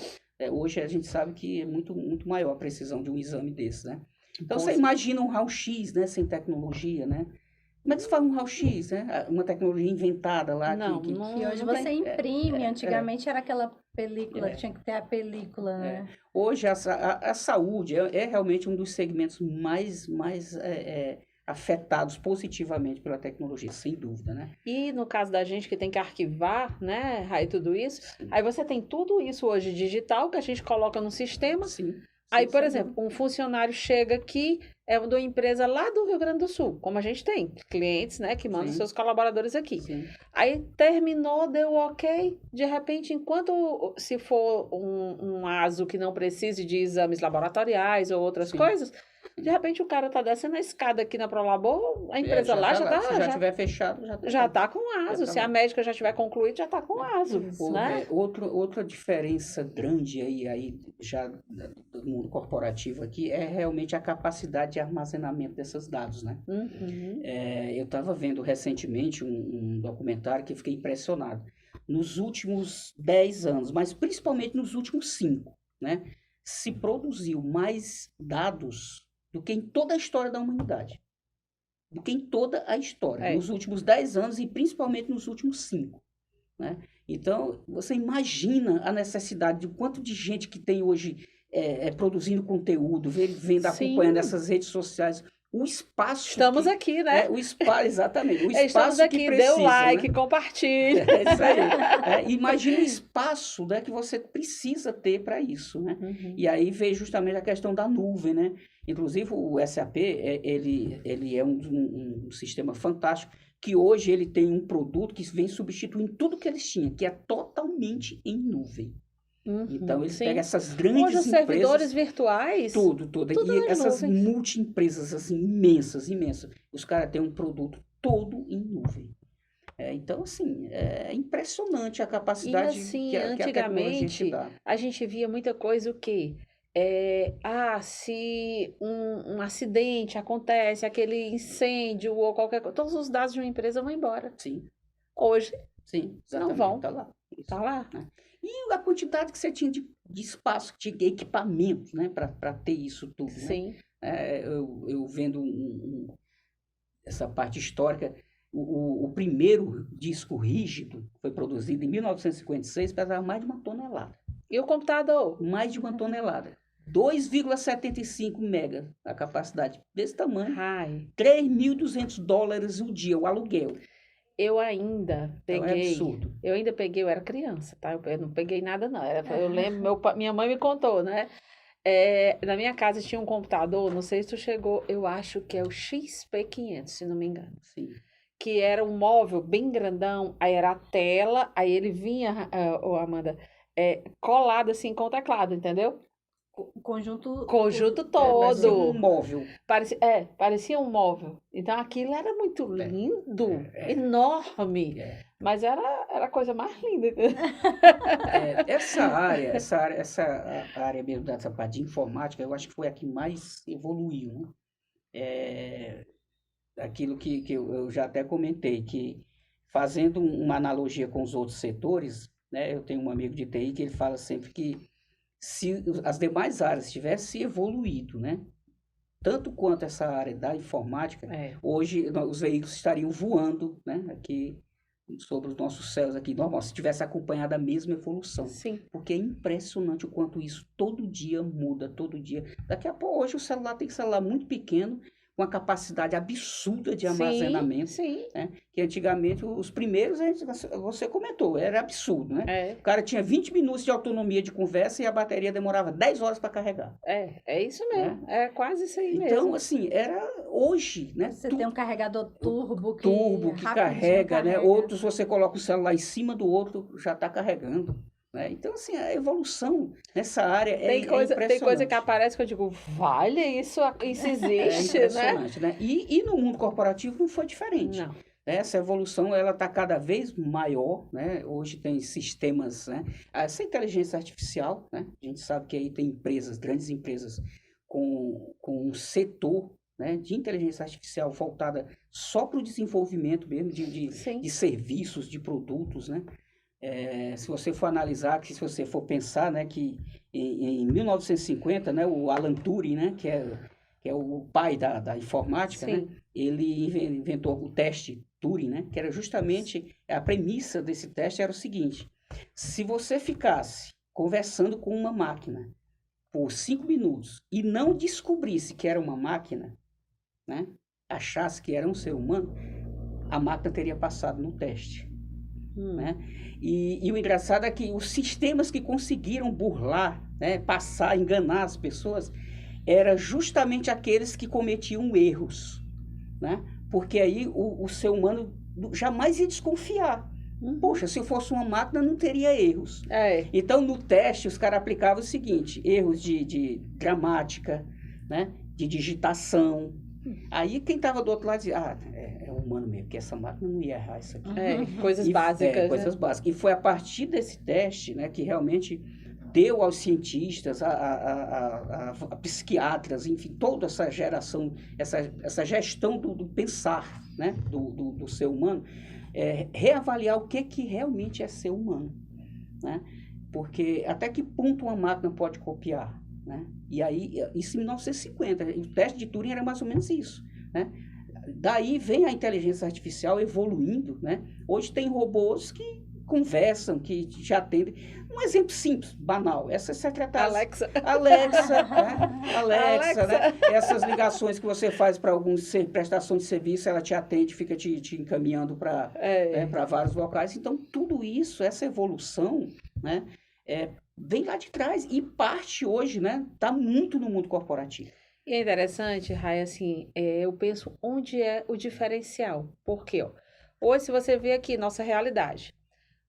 Hoje a gente sabe que é muito, muito maior a precisão de um exame desse, né? Então Com você imagina um raio-x, né? Sem tecnologia, né? Como é que se fala um raio-x, né? Uma tecnologia inventada lá Não, que... não, Que hoje não você tem. imprime, antigamente era aquela película, É. tinha que ter a película, né? Hoje a saúde é realmente um dos segmentos mais afetados positivamente pela tecnologia, sem dúvida, né? E no caso da gente que tem que arquivar, né, aí tudo isso, aí você tem tudo isso hoje digital que a gente coloca no sistema. Sim. Aí, sim, por sem exemplo, um funcionário chega aqui, é de uma empresa lá do Rio Grande do Sul, como a gente tem clientes, né, que mandam Sim. seus colaboradores aqui. dúvida. Sim. Aí terminou, deu ok, de repente, enquanto se for um ASO que não precise de exames laboratoriais ou outras Sim. coisas, de repente o cara tá descendo a escada aqui na Prolabor, a empresa lá já tá tá, Se já tiver fechado, já tá. já tá com ASO. tá Se a bom. médica já tiver concluído, já tá com ASO, Isso. né? Outra diferença grande aí já do mundo corporativo aqui é realmente a capacidade de armazenamento desses dados, né? Uhum. Eu estava vendo recentemente um documentário que eu fiquei impressionado. Nos últimos 10 anos, mas principalmente nos últimos 5, né? Se produziu mais dados do que em toda a história da humanidade. Do que em toda a história. É. Nos últimos 10 anos e principalmente nos últimos 5. Né? Então, você imagina a necessidade de quanto de gente que tem hoje produzindo conteúdo, vendo, Sim. acompanhando essas redes sociais. O espaço Estamos aqui, né? o espaço, exatamente. O Estamos espaço aqui, que dê precisa, o like, né? compartilhe. É isso aí. Imagina o espaço, né, que você precisa ter para isso, né? Uhum. E aí veio justamente a questão da nuvem, né? Inclusive o SAP, ele é um sistema fantástico, que hoje ele tem um produto que vem substituindo tudo que eles tinham, que é totalmente em nuvem. Uhum. Então eles Sim. pegam essas grandes Hoje os empresas... servidores virtuais, Tudo. tudo E nas essas nuvens. multi-empresas, assim, imensas. Os caras têm um produto todo em nuvem. Então, assim, é impressionante a E capacidade assim, que a tecnologia te antigamente, dá. a gente via muita coisa o quê? Se um acidente acontece, aquele incêndio ou qualquer coisa, todos os dados de uma empresa vão embora. Sim, Hoje, sim, Não exatamente. vão. Tá lá. Isso, tá lá. né? E a quantidade que você tinha de espaço, de equipamentos, né, para ter isso tudo, né? Sim. Eu vendo essa parte histórica, o primeiro disco rígido foi produzido em 1956, pesava mais de 1 tonelada. E o computador? Mais de 1 tonelada. 2,75 mega a capacidade desse tamanho. Ai, $3.200 o dia, o aluguel. eu ainda Então é peguei. absurdo. Eu era criança, tá? Eu não peguei nada, não. Eu lembro, minha mãe me contou, né? Na minha casa tinha um computador, não sei se tu chegou, eu acho que é o XP500, se não me engano. Sim. Que era um móvel bem grandão, aí era a tela, aí ele vinha, Amanda, colado assim com o teclado, entendeu? O conjunto... Conjunto Parecia um todo. móvel. Parecia um móvel. Então aquilo era muito lindo, enorme. Mas era a coisa mais linda. Essa área mesmo dessa parte de informática, eu acho que foi a que mais evoluiu, né? Aquilo que eu já até comentei, que fazendo uma analogia com os outros setores, né? Eu tenho um amigo de TI que ele fala sempre que se as demais áreas tivessem evoluído, né? Tanto quanto essa área da informática, hoje os veículos estariam voando, né? Aqui sobre os nossos céus aqui, normal, se tivesse acompanhado a mesma evolução. Sim. Porque é impressionante o quanto isso todo dia muda, todo dia. Daqui a pouco, hoje o celular tem celular muito pequeno, com uma capacidade absurda de armazenamento. Sim. Né? Que antigamente, os primeiros, você comentou, era absurdo, né? O cara tinha 20 minutos de autonomia de conversa e a bateria demorava 10 horas para carregar. É isso mesmo. É quase isso aí mesmo. Então, assim, era hoje, né? Você tem um carregador turbo que carrega, né? Outros, você coloca o celular em cima do outro, já está carregando. Né? Então, assim, a evolução nessa área é impressionante. Tem coisa que aparece que eu digo, vale, isso existe, impressionante, né? E no mundo corporativo não foi diferente. Não. Essa evolução, ela está cada vez maior, né? Hoje tem sistemas, né? Essa inteligência artificial, né? A gente sabe que aí tem empresas, grandes empresas, com um setor, né, de inteligência artificial voltada só para o desenvolvimento mesmo de serviços, de produtos, né? Se você for analisar, que se você for pensar, né, que em 1950, né, o Alan Turing, né, que é o pai da informática, né, ele inventou o teste Turing, né, que era justamente, a premissa desse teste era o seguinte: se você ficasse conversando com uma máquina por 5 minutos e não descobrisse que era uma máquina, né, achasse que era um ser humano, a máquina teria passado no teste. Né? E o engraçado é que os sistemas que conseguiram burlar, né, passar, enganar as pessoas, eram justamente aqueles que cometiam erros. Né? Porque aí o ser humano jamais ia desconfiar. Poxa, se eu fosse uma máquina, não teria erros. Então, no teste, os caras aplicavam o seguinte: erros de gramática, né, de digitação. Aí quem estava do outro lado dizia, é humano mesmo, porque essa máquina não ia errar isso aqui. Coisas básicas. Coisas básicas. E foi a partir desse teste, né, que realmente deu aos cientistas, a psiquiatras, enfim, toda essa geração, essa gestão do pensar, né, do ser humano, reavaliar o que realmente é ser humano. Né? Porque até que ponto uma máquina pode copiar? Né? E aí, isso em 1950, o teste de Turing era mais ou menos isso. Né? Daí vem a inteligência artificial evoluindo. Né? Hoje tem robôs que conversam, que já atendem. Um exemplo simples, banal, essas secretárias... Alexa, né? Essas ligações que você faz para prestação de serviço, ela te atende, fica te encaminhando para vários locais. Então, tudo isso, essa evolução, né, vem lá de trás e parte hoje, né, tá muito no mundo corporativo. E é interessante, Rai, assim, eu penso onde é o diferencial. Por quê? Hoje, se você vê aqui nossa realidade,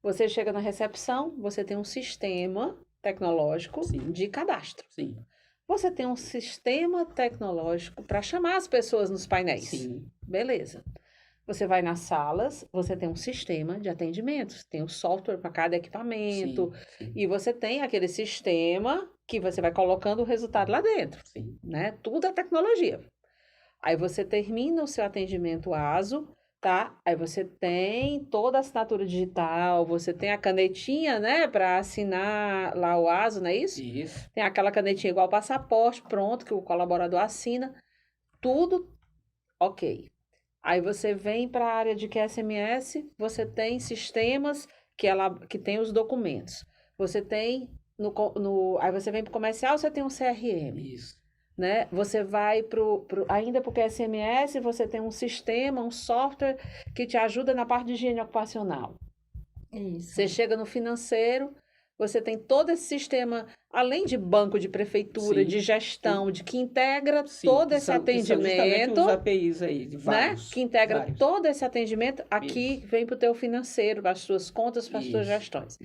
você chega na recepção, você tem um sistema tecnológico de cadastro. Sim. Você tem um sistema tecnológico para chamar as pessoas nos painéis. Sim. Beleza. Você vai nas salas, você tem um sistema de atendimento, tem um software para cada equipamento, e você tem aquele sistema que você vai colocando o resultado lá dentro, né? Tudo é tecnologia. Aí você termina o seu atendimento ASO, tá? Aí você tem toda a assinatura digital, você tem a canetinha, né, para assinar lá o ASO, não é isso? Isso. Tem aquela canetinha igual passaporte, pronto, que o colaborador assina, tudo ok. Aí você vem para a área de QSMS, você tem sistemas que tem os documentos. Você tem, aí você vem para o comercial, você tem um CRM. Isso. Né? Você vai ainda para o QSMS, você tem um sistema, um software que te ajuda na parte de higiene ocupacional. Isso. Você chega no financeiro, você tem todo esse sistema, além de banco de prefeitura, de gestão, de que integra todo esse atendimento. Os APIs aí, de vários, né? Que integra todo esse atendimento, aqui vem para o teu financeiro, para as suas contas, para as suas gestões.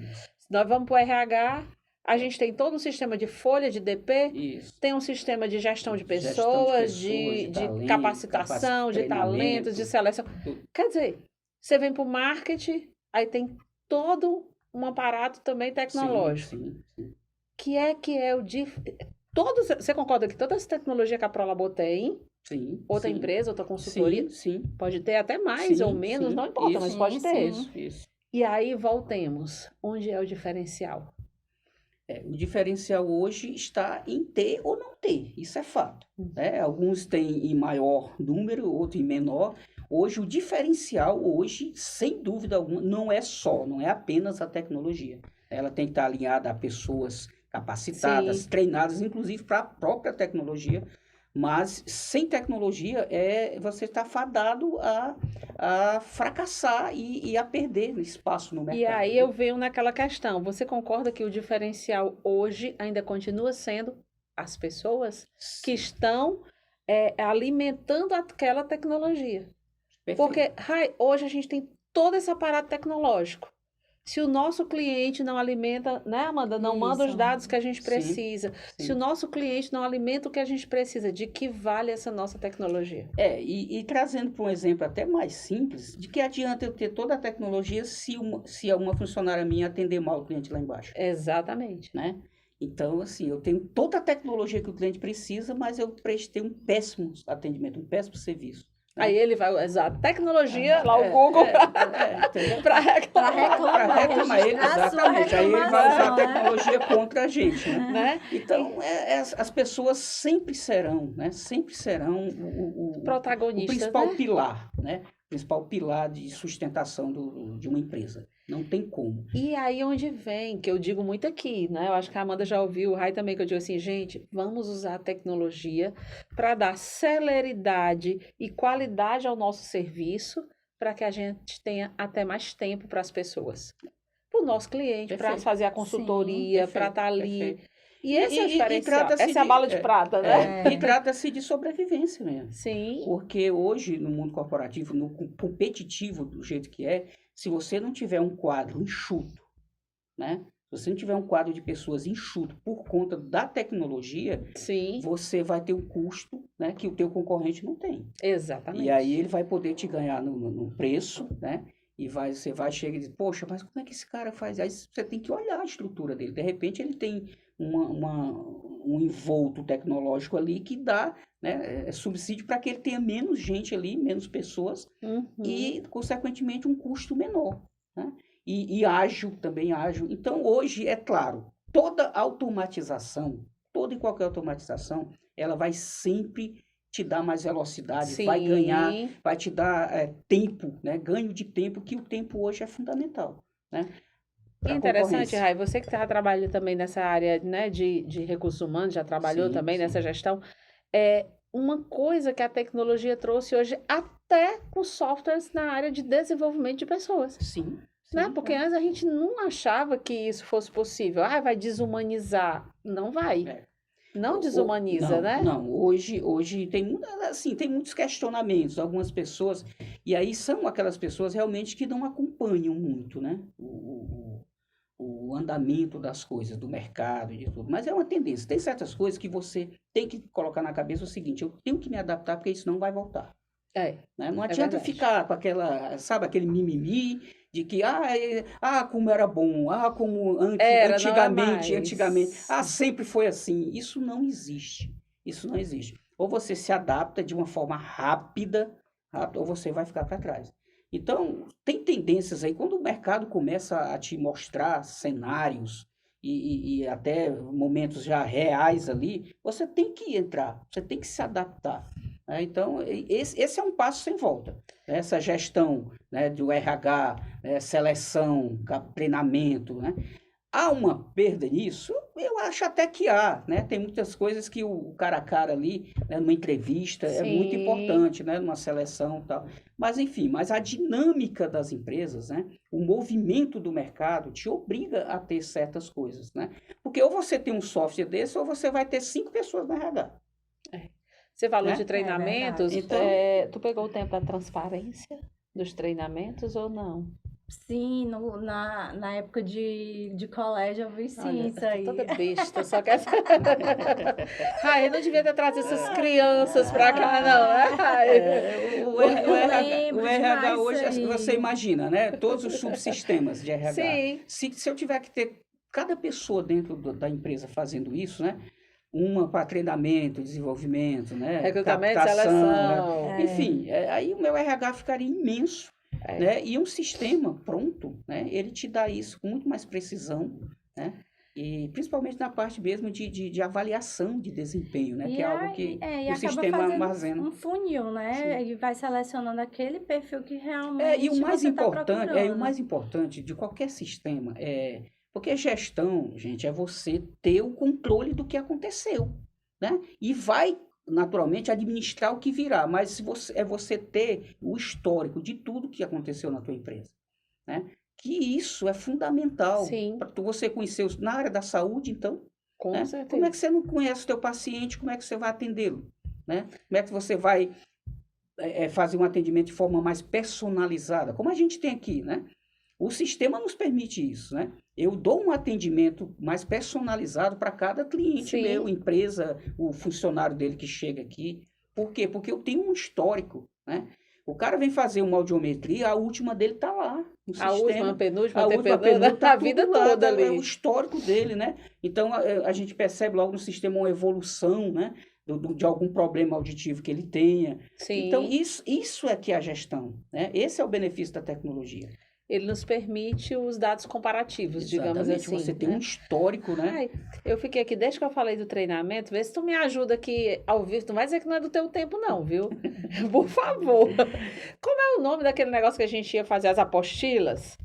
Nós vamos para o RH, A gente tem todo um sistema de folha de DP, Isso. tem um sistema de gestão de Gestão pessoas, de de talento, capacitação, de talentos, de seleção. tudo. Quer dizer, você vem para o marketing, aí tem todo um aparato também tecnológico. Sim. Que é o de todos, você concorda que toda essa tecnologia que a Prolabor tem, Sim. outra sim. empresa, outra consultoria, Sim. pode ter até mais Sim, ou menos, sim. não importa, mas Isso. pode ter. Isso. E aí voltemos, onde é o diferencial? O diferencial hoje está em ter ou não ter, isso é fato. Né? Alguns têm em maior número, outros em menor. Hoje, o diferencial, sem dúvida alguma, não é apenas a tecnologia. Ela tem que estar alinhada a pessoas capacitadas, Sim. treinadas, inclusive para a própria tecnologia. Mas sem tecnologia, você está fadado a fracassar e a perder espaço no mercado. E aí eu venho naquela questão, você concorda que o diferencial hoje ainda continua sendo as pessoas que estão alimentando aquela tecnologia? Perfeito. Porque, hoje a gente tem todo esse aparato tecnológico. Se o nosso cliente não alimenta, né, Amanda? Não manda os Isso. dados que a gente Sim, precisa. sim. Se o nosso cliente não alimenta o que a gente precisa, de que vale essa nossa tecnologia? E trazendo para um exemplo até mais simples, de que adianta eu ter toda a tecnologia se uma funcionária minha atender mal o cliente lá embaixo, Exatamente. né? Então, assim, eu tenho toda a tecnologia que o cliente precisa, mas eu prestei um péssimo atendimento, um péssimo serviço. Aí ele vai usar tecnologia, lá o Google, entendeu? para Pra reclamar, reclamar ele, registrar a sua exatamente. Aí ele vai usar a reclamação, né? tecnologia contra a gente, né? né? Então, as pessoas sempre serão, né? Sempre serão o Protagonistas, principal né? pilar, né? O principal pilar de sustentação de uma empresa. Não tem como. E aí onde vem, que eu digo muito aqui, né? Eu acho que a Amanda já ouviu, o Rai também, que eu digo assim, gente, vamos usar a tecnologia para dar celeridade e qualidade ao nosso serviço, para que a gente tenha até mais tempo para as pessoas. Para o nosso cliente, para Perfeito. fazer a consultoria, Sim, para estar ali. perfeito. E esse é o E diferencial. trata-se Essa é a de- bala de prata, né? E trata-se de sobrevivência mesmo. Sim. Porque hoje, no mundo corporativo, no competitivo do jeito que se você não tiver um quadro enxuto, né? Se você não tiver um quadro de pessoas enxuto por conta da tecnologia, Sim, você vai ter um custo, né, que o teu concorrente não tem. exatamente. E aí ele vai poder te ganhar no preço, né? E você vai chegar e dizer, poxa, mas como é que esse cara faz? Aí você tem que olhar a estrutura dele. De repente ele tem um envolto tecnológico ali que dá, né, subsídio para que ele tenha menos gente ali, menos pessoas, Uhum. e, consequentemente, um custo menor, né? E ágil, também ágil. Então, hoje, é claro, toda e qualquer automatização, ela vai sempre te dar mais velocidade, Sim. vai te dar tempo, né? Ganho de tempo, que o tempo hoje é fundamental, né? E interessante, Rai, você que está trabalhando também nessa área, né, de recursos humanos, já trabalhou Sim, também sim. nessa gestão, uma coisa que a tecnologia trouxe hoje até com softwares na área de desenvolvimento de pessoas, Sim. né? Porque antes a gente não achava que isso fosse possível. Vai desumanizar. Não vai. Não desumaniza, né? Não, hoje tem, assim, tem muitos questionamentos, algumas pessoas, e aí são aquelas pessoas realmente que não acompanham muito, né? O andamento das coisas, do mercado e de tudo. Mas é uma tendência. Tem certas coisas que você tem que colocar na cabeça o seguinte, eu tenho que me adaptar porque isso não vai voltar. Né? Não adianta verdade. ficar com aquele mimimi de que, como era bom, como antigamente, sempre foi assim. Isso não existe. Isso não existe. Ou você se adapta de uma forma rápida, ou você vai ficar para trás. Então, tem tendências aí, quando o mercado começa a te mostrar cenários e até momentos já reais ali, você tem que entrar, você tem que se adaptar. Então, esse é um passo sem volta. Essa gestão, né, do RH, seleção, treinamento, né? Há uma perda nisso? Eu acho até que há, né? Tem muitas coisas que o cara a cara ali, né, numa entrevista, é muito importante, né? Numa seleção e tal. Mas, enfim, a dinâmica das empresas, né? O movimento do mercado te obriga a ter certas coisas, né? Porque ou você tem um software desse, ou você vai ter 5 pessoas no RH. Você falou Né? de treinamentos, Então, tu pegou o tempo da transparência dos treinamentos ou não? Sim, na época de colégio eu vi sim Olha, isso eu tô aí. toda besta, só quer... Ai, eu não devia ter trazido essas crianças pra cá, não, né? Ai. lembro O RH demais hoje, isso aí. você imagina, né? Todos os subsistemas de RH. Sim, Se eu tiver que ter cada pessoa dentro da empresa fazendo isso, né? Uma para treinamento, desenvolvimento, né? recrutamento, Captação, seleção. enfim, aí o meu RH ficaria imenso, É. né? E um sistema pronto, né? Ele te dá isso com muito mais precisão, né? E principalmente na parte mesmo de avaliação de desempenho, né? Que é algo que e o acaba sistema fazendo armazena. um funil, né? E vai selecionando aquele perfil que E realmente o mais você está importante, o procurando. mais importante de qualquer sistema porque gestão, gente, é você ter o controle do que aconteceu, né? E vai naturalmente administrar o que virá, mas se você ter o histórico de tudo que aconteceu na tua empresa, né? Que isso é fundamental Sim, para você conhecer na área da saúde, então, com né? certeza. Como é que você não conhece o teu paciente, como é que você vai atendê-lo, né? Como é que você vai fazer um atendimento de forma mais personalizada, como a gente tem aqui, né? O sistema nos permite isso, né? Eu dou um atendimento mais personalizado para cada cliente Sim. meu, empresa, o funcionário dele que chega aqui. Por quê? Porque eu tenho um histórico, né? O cara vem fazer uma audiometria, a última dele está lá no A última, sistema. a penúltima, A a última antepenúltima, tá a vida tudo lá, toda é ali. o histórico dele, né? Então, a gente percebe logo no sistema uma evolução, né? De algum problema auditivo que ele tenha. Sim. Então, isso é que é a gestão, né? Esse é o benefício da tecnologia. Ele nos permite os dados comparativos, digamos Exatamente, assim. você tem né? um histórico, né? Ai, eu fiquei aqui, desde que eu falei do treinamento, vê se tu me ajuda aqui ao vivo. Tu não vai dizer que não é do teu tempo, não, viu? Por favor. Como é o nome daquele negócio que a gente ia fazer as apostilas?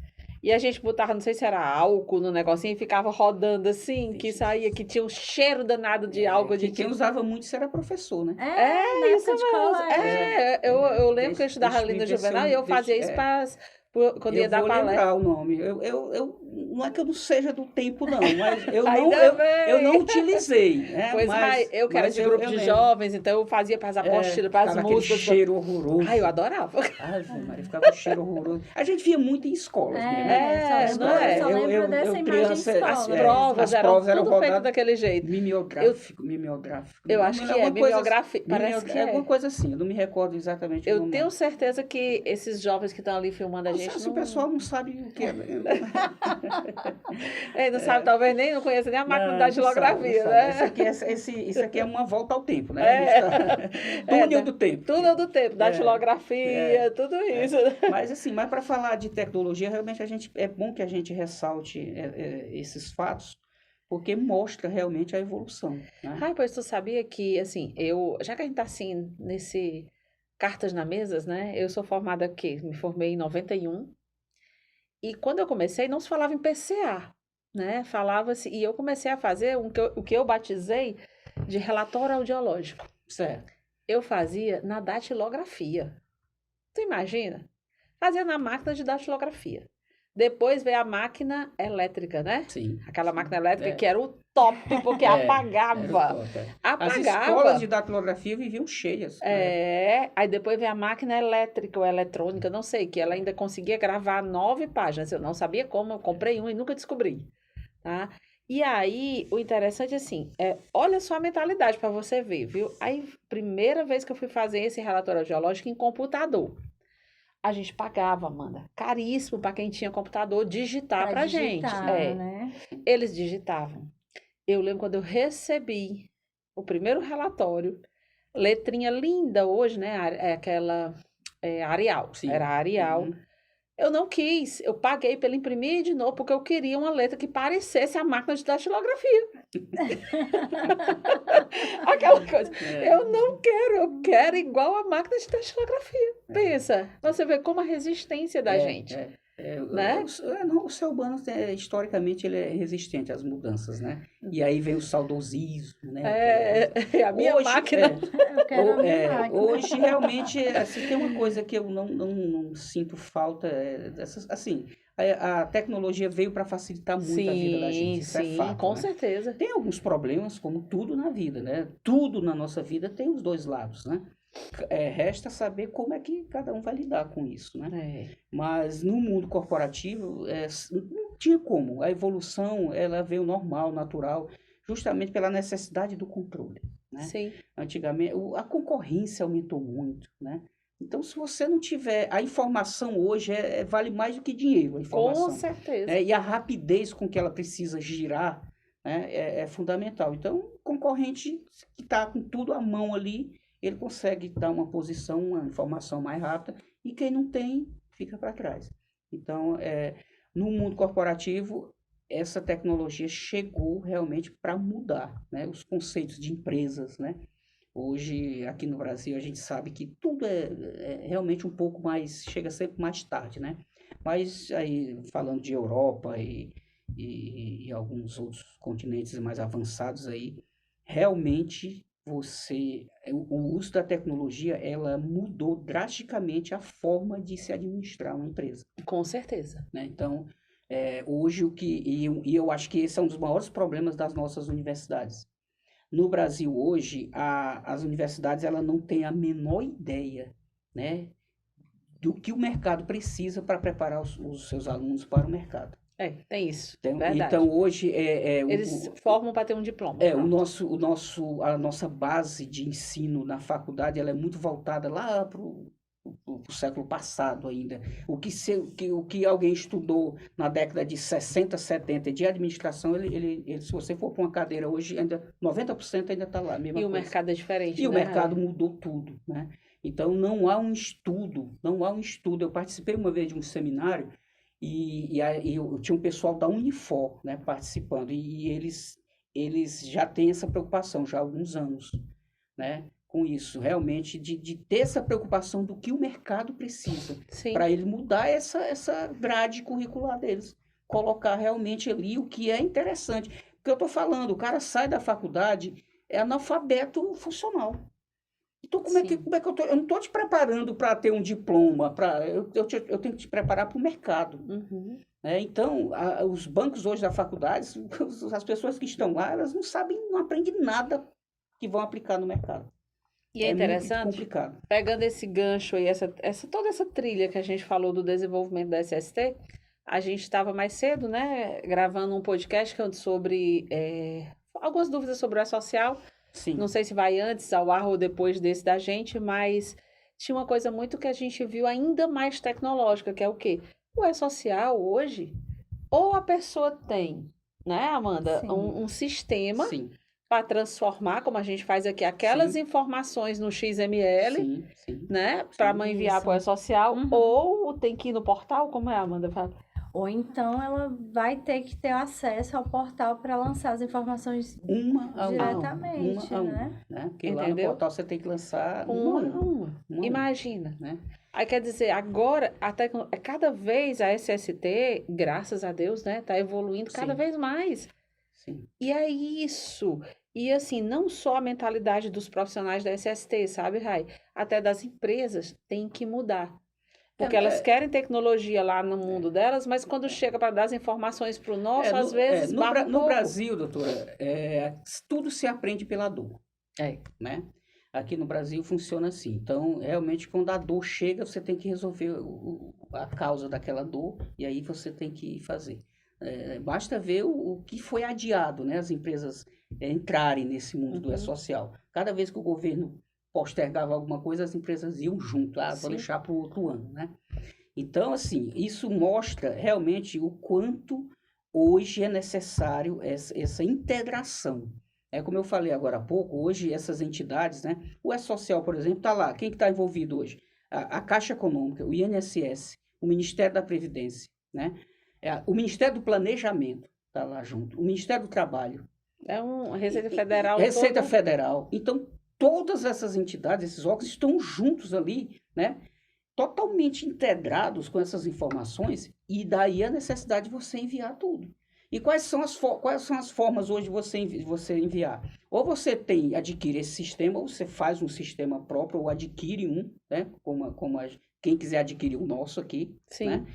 E a gente botava, não sei se era álcool no negocinho, e ficava rodando assim, que saía, que tinha um cheiro danado de álcool. Quem usava muito isso era professor, né? Na Isso época de mesmo. colégio. Eu lembro que eu estudava deixa ali me no ver se Juvenal eu- e eu fazia deixa- isso quando ia Eu dar vou palestra. lembrar o nome. Não é que eu não seja do tempo, não, mas Ainda bem. eu não utilizei, né? Pois, mas, eu que era mas de grupo de lembro. jovens, então eu fazia para as apostilas, para as Ficava aquele músicas. cheiro horroroso. Ai, eu adorava. Ave Maria, ficava um cheiro horroroso. A gente via muito em escolas mesmo, né? Só não é? eu só lembro dessa imagem criança, em escola. As É, provas as eram provas eram tudo feito rodadas daquele jeito. mimeográfico. Eu acho que é, mimeografia, parece que é. Alguma coisa assim, eu não me recordo exatamente o Eu nome. tenho certeza que esses jovens que estão ali filmando a gente Se o pessoal não sabe o que é. Não sabe, talvez nem não conheça nem a máquina Não, da não datilografia, sabe. né? Isso aqui é uma volta ao tempo, né? Túnel do tempo. Túnel do tempo, datilografia, tudo isso. Mas para falar de tecnologia, realmente é bom que a gente ressalte esses fatos, porque mostra realmente a evolução. Né? Ai, pois tu sabia que, assim, já que a gente tá assim, nesse Cartas na Mesas, né? Eu sou formada aqui, me formei em 91. E quando eu comecei, não se falava em PCA, né? Falava-se, e eu comecei a fazer o que eu batizei de relatório audiológico. Certo. Eu fazia na datilografia. Tu imagina? Fazia na máquina de datilografia. Depois veio a máquina elétrica, né? Sim. Aquela máquina elétrica que era o top, porque apagava. As escolas de datilografia viviam cheias. Aí depois veio a máquina elétrica ou eletrônica, não sei, que ela ainda conseguia gravar 9 páginas. Eu não sabia como, eu comprei um e nunca descobri. Tá? E aí, o interessante assim, olha só a mentalidade para você ver, viu? Aí, primeira vez que eu fui fazer esse relatório audiológico em computador. A gente pagava, Amanda, caríssimo para quem tinha computador digitar pra gente. Né? Eles digitavam. Eu lembro quando eu recebi o primeiro relatório, letrinha linda hoje, né? Aquela Arial. Sim. Era Arial. Uhum. Eu não quis. Eu paguei para ele imprimir de novo porque eu queria uma letra que parecesse a máquina de datilografia. Aquela coisa. Eu não quero, eu quero igual a máquina de datilografia. Pensa, você vê como a resistência da gente. Né? O ser humano, historicamente, ele é resistente às mudanças, né? E aí vem o saudosismo, né? A minha máquina. Eu quero a minha máquina. Hoje, realmente, assim, tem uma coisa que eu não sinto falta, assim, a tecnologia veio para facilitar muito a vida da gente, isso é fato, com né? certeza. Tem alguns problemas, como tudo na vida, né? Tudo na nossa vida tem os dois lados, né? Resta saber como é que cada um vai lidar com isso, né? É. Mas no mundo corporativo, não tinha como. A evolução, ela veio normal, natural, justamente pela necessidade do controle, né? Sim. Antigamente, a concorrência aumentou muito, né? Então, se você não tiver... A informação hoje vale mais do que dinheiro, a Com informação. certeza. E a rapidez com que ela precisa girar, né, é fundamental. Então, o concorrente que está com tudo à mão ali, ele consegue dar uma posição, uma informação mais rápida, e quem não tem, fica para trás. Então, no mundo corporativo, essa tecnologia chegou realmente para mudar, né, os conceitos de empresas, né? Hoje, aqui no Brasil, a gente sabe que tudo é realmente um pouco mais, chega sempre mais tarde, né? Mas aí, falando de Europa e alguns outros continentes mais avançados aí, realmente o uso da tecnologia, ela mudou drasticamente a forma de se administrar uma empresa, Com certeza. né? Então, hoje eu acho que esse é um dos maiores problemas das nossas universidades. No Brasil hoje, as universidades ela não têm a menor ideia, né, do que o mercado precisa para preparar os seus alunos para o mercado. Tem isso. Então, Verdade. hoje Eles formam para ter um diploma. Pronto. a nossa base de ensino na faculdade ela é muito voltada lá para o século passado ainda. O que alguém estudou na década de 60, 70 de administração, se você for para uma cadeira hoje, 90% ainda está lá. A mesma E o coisa. mercado é diferente, E o né, mercado Raia? mudou tudo, né? Então, não há um estudo. Eu participei uma vez de um seminário e eu tinha um pessoal da Unifor, né, participando, e eles já têm essa preocupação já há alguns anos, né, com isso, realmente, de ter essa preocupação do que o mercado precisa, Sim. para ele mudar essa grade curricular deles, colocar realmente ali o que é interessante. Porque eu estou falando, o cara sai da faculdade, é analfabeto funcional. Então, como é que eu tô? Eu não estou te preparando para ter um diploma, eu tenho que te preparar para o mercado. Uhum. Né? Então, os bancos hoje da faculdade, as pessoas que estão lá, elas não sabem, não aprendem nada que vão aplicar no mercado. E é muito interessante, complicado. pegando esse gancho aí, toda essa trilha que a gente falou do desenvolvimento da SST, a gente estava mais cedo, né, gravando um podcast sobre algumas dúvidas sobre o E-Social. Sim. Não sei se vai antes ao ar ou depois desse da gente, mas tinha uma coisa muito que a gente viu ainda mais tecnológica, que é o quê? O E-Social hoje, ou a pessoa tem, né, Amanda, Sim. um sistema Sim. para transformar, como a gente faz aqui, aquelas Sim. informações no XML, Sim. né, para enviar Isso. para o E-Social, Uhum. ou tem que ir no portal, como é, Amanda? Fala. Ou então ela vai ter que ter acesso ao portal para lançar as informações Uma a uma. diretamente, Uma a né? uma, né? Porque lá no Entendeu? portal você tem que lançar Uma uma a uma. uma. Imagina. Né? Aí quer dizer, agora, cada vez a SST, graças a Deus, né, tá evoluindo cada Sim. vez mais. Sim. E é isso. E assim, não só a mentalidade dos profissionais da SST, sabe, Rai? Até das empresas tem que mudar. Porque elas querem tecnologia lá no mundo delas, mas quando chega para dar as informações para o nosso, às vezes barra um no pouco. Brasil, doutora, tudo se aprende pela dor. Né? Aqui no Brasil funciona assim. Então, realmente, quando a dor chega, você tem que resolver a causa daquela dor, e aí você tem que fazer. Basta ver o que foi adiado, né? As empresas entrarem nesse mundo do E-Social. Cada vez que o governo postergava alguma coisa, as empresas iam junto. Vou Sim. deixar para o outro ano, né? Então, assim, isso mostra realmente o quanto hoje é necessário essa integração. Como eu falei agora há pouco, hoje essas entidades, né? O E-Social, por exemplo, está lá. Quem que está envolvido hoje? A Caixa Econômica, o INSS, o Ministério da Previdência, né? O Ministério do Planejamento está lá junto, o Ministério do Trabalho. A Receita Federal. Receita Federal. Então, todas essas entidades, esses órgãos estão juntos ali, né? Totalmente integrados com essas informações, e daí a necessidade de você enviar tudo. E quais são as formas hoje de você enviar? Ou você adquire esse sistema, ou você faz um sistema próprio, ou adquire um, né? Quem quiser adquirir o nosso aqui. Sim. Né?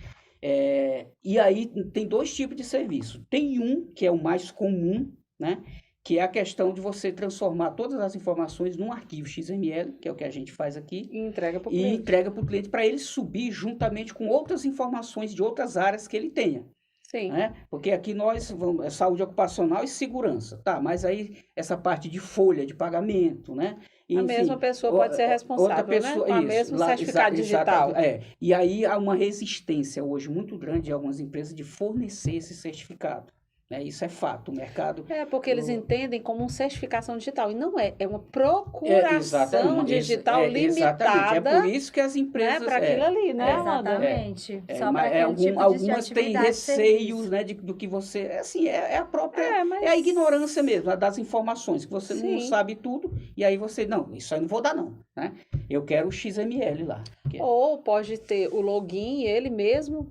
E aí tem dois tipos de serviço. Tem um que é o mais comum, né? que é a questão de você transformar todas as informações num arquivo XML, que é o que a gente faz aqui, E entrega para o e cliente. entrega para o cliente para ele subir juntamente com outras informações de outras áreas que ele tenha. Sim. Né? Porque aqui nós vamos saúde ocupacional e segurança, tá? Mas aí essa parte de folha de pagamento, né? A mesma pessoa pode ser responsável, outra pessoa, né? Com a isso, mesmo lá, certificado digital. E aí há uma resistência hoje muito grande de algumas empresas de fornecer esse certificado. Né? Isso é fato, o mercado... É, porque eles entendem como uma certificação digital. E não é, é uma exatamente, procuração digital exatamente. limitada, É por isso que as né, empresas... para aquilo ali, né, Amanda? Exatamente. Só mas para aquele tipo de algumas têm atividade, receios, serviço. né, do que você... É a própria... Mas... É a ignorância mesmo, das informações, que você não Sim. sabe tudo, e aí você... Não, isso aí não vou dar, não. Né? Eu quero o XML lá. Ou pode ter o login, ele mesmo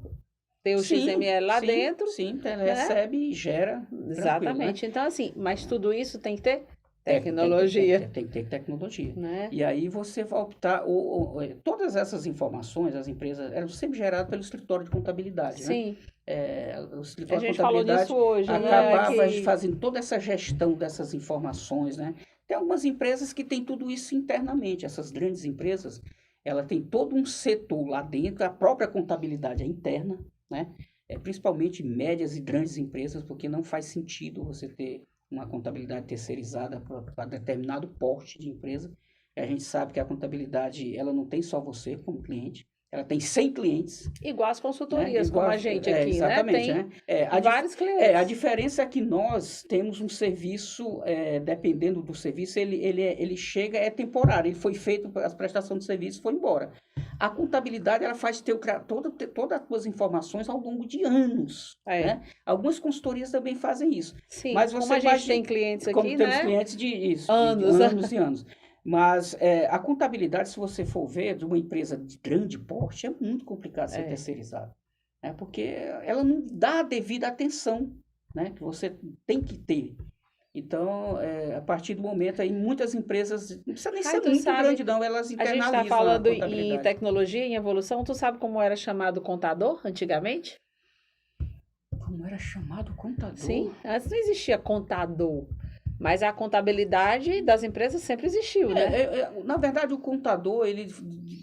ter o XML lá dentro. Sim, ele recebe e gera. Exatamente. Né? Então, assim, mas tudo isso tem que ter tecnologia. Tem que ter tecnologia. Né? E aí você vai optar... todas essas informações, as empresas, eram sempre geradas pelo escritório de contabilidade. Sim. Né? O A escritório de gente falou contabilidade disso hoje, acabava né? fazendo toda essa gestão dessas informações. Né? Tem algumas empresas que têm tudo isso internamente. Essas grandes empresas, ela tem todo um setor lá dentro, a própria contabilidade é interna, né? Principalmente médias e grandes empresas, porque não faz sentido você ter uma contabilidade terceirizada para determinado porte de empresa. E a gente sabe que a contabilidade, ela não tem só você como cliente, ela tem 100 clientes. Igual as consultorias, né? como a gente aqui, exatamente, né? Tem vários clientes. A diferença é que nós temos um serviço, dependendo do serviço, ele chega, é temporário, ele foi feito, a prestação de serviço foi embora. A contabilidade, ela faz todas as suas informações ao longo de anos. Né? Algumas consultorias também fazem isso. Sim, mas como a gente tem clientes aqui, como temos né? clientes de anos e anos. Mas a contabilidade, se você for ver, de uma empresa de grande porte, é muito complicado ser terceirizada. Né? Porque ela não dá a devida atenção, né, que você tem que ter. Então, a partir do momento aí, muitas empresas, não precisa nem ser muito grande não, elas internalizam a gente está falando a em tecnologia, em evolução, tu sabe como era chamado contador antigamente? Como era chamado contador? Sim, antes não existia contador. Mas a contabilidade das empresas sempre existiu, né? Na verdade, o contador, ele,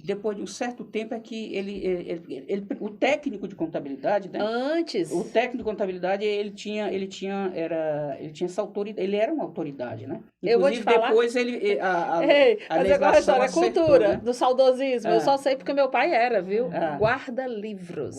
depois de um certo tempo, é que o técnico de contabilidade, né? Antes. O técnico de contabilidade, ele tinha essa autoridade, ele era uma autoridade, né? Inclusive, eu vou te falar... depois ele... mas agora a história, a cultura, né? Do saudosismo. Eu só sei porque meu pai era, viu? Guarda-livros.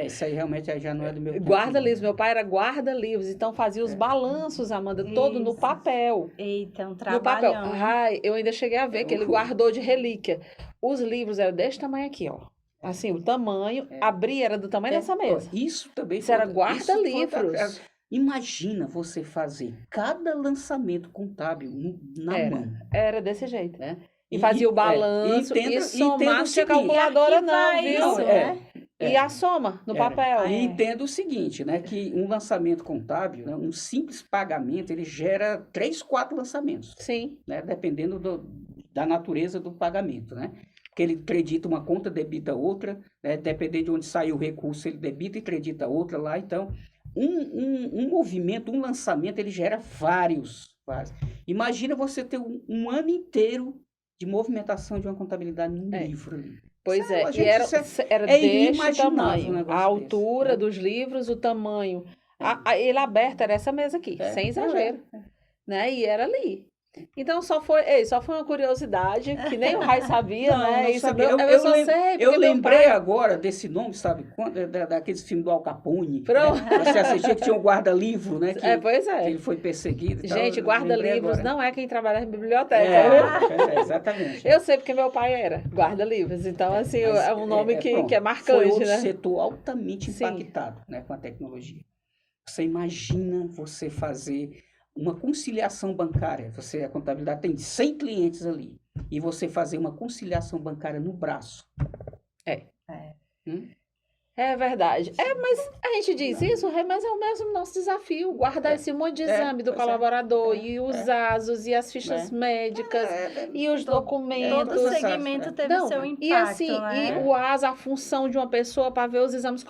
Isso aí realmente já não é do meu tempo. Guarda-livros, meu pai era guarda-livros, então fazia os balanços, Amanda, todo no papel. Eita, um No trabalhão. papel. Ai, eu ainda cheguei a ver que ele guardou de relíquia. Os livros eram desse tamanho aqui, ó. Assim, o tamanho, abrir era do tamanho dessa mesa. Isso também Isso era guarda-livros. Imagina você fazer cada lançamento contábil na mão. Era desse jeito, né? E fazia o balanço, e somar, não tinha seguinte, calculadora não, viu? E a soma no papel. E entenda o seguinte, né, que um lançamento contábil, né, um simples pagamento, ele gera 3, 4 lançamentos. Sim. Né, dependendo da natureza do pagamento, né? Porque ele acredita uma conta, debita outra, né, dependendo de onde sai o recurso, ele debita e acredita outra lá. Então, um movimento, um lançamento, ele gera vários. Imagina você ter um ano inteiro de movimentação de uma contabilidade num livro ali. Pois e era deste tamanho, a altura dos livros, o tamanho. Ele aberto era essa mesa aqui, sem exagero. Né? E era ali. Então, só foi uma curiosidade, que nem o Rai sabia, né? Não isso sabia. Eu lembrei agora desse nome, sabe? Daqueles filmes do Al Capone. Pronto. Né? Você assistia que tinha um guarda-livro, né? Pois é. Que ele foi perseguido. Gente, guarda-livros não é quem trabalha na biblioteca. Exatamente. Eu sei porque meu pai era guarda-livros. Então, assim, é um nome que é marcante, foi outro né? setor altamente impactado, né, com a tecnologia. Você imagina você fazer uma conciliação bancária, a contabilidade tem 100 clientes ali, e você fazer uma conciliação bancária no braço. É verdade. Mas a gente diz isso, mas é o mesmo nosso desafio, guardar esse monte de exame do pois é. colaborador, e os ASOS, e as fichas médicas, e os documentos. Todo segmento teve Não, seu impacto, e assim, né? e o ASA, a função de uma pessoa para ver os exames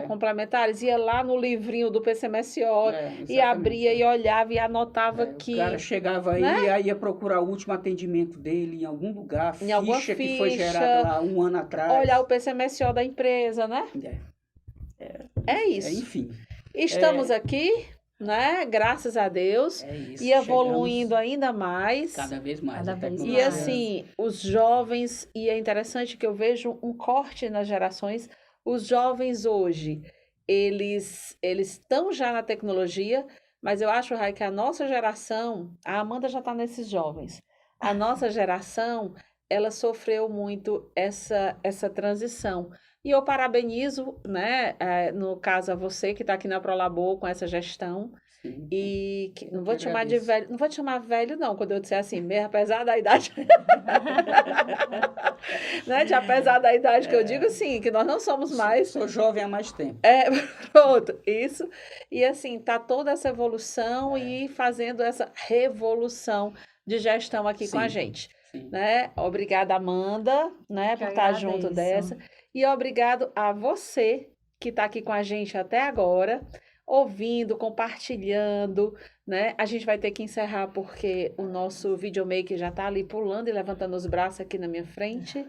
complementares, ia lá no livrinho do PCMSO, e abria, e olhava, e anotava que... O cara chegava aí, aí ia procurar o último atendimento dele em algum lugar, em alguma ficha que foi gerada lá 1 ano atrás. Olhar o PCMSO da empresa, né? É isso. Enfim. Estamos aqui, né? Graças a Deus. É isso. E evoluindo ainda mais. Cada vez mais. Cada vez E mais. assim, os jovens, e é interessante que eu vejo um corte nas gerações. Os jovens hoje, eles estão já na tecnologia, mas eu acho, Rai, que a nossa geração, a Amanda já está nesses jovens. A nossa geração, ela sofreu muito essa transição. E eu parabenizo, né, no caso a você que está aqui na Prolabor com essa gestão. Sim. E não vou te chamar de velho, não vou te chamar velho não, quando eu disser assim, mesmo apesar da idade. Né, apesar da idade que eu digo, assim, que nós não somos mais. Sou jovem há mais tempo. Pronto, isso. E assim, tá toda essa evolução e fazendo essa revolução de gestão aqui com a gente. Sim. Né? Obrigada, Amanda, né, por estar junto dessa. E obrigado a você que está aqui com a gente até agora, ouvindo, compartilhando, né? A gente vai ter que encerrar porque o nosso videomaker já está ali pulando e levantando os braços aqui na minha frente.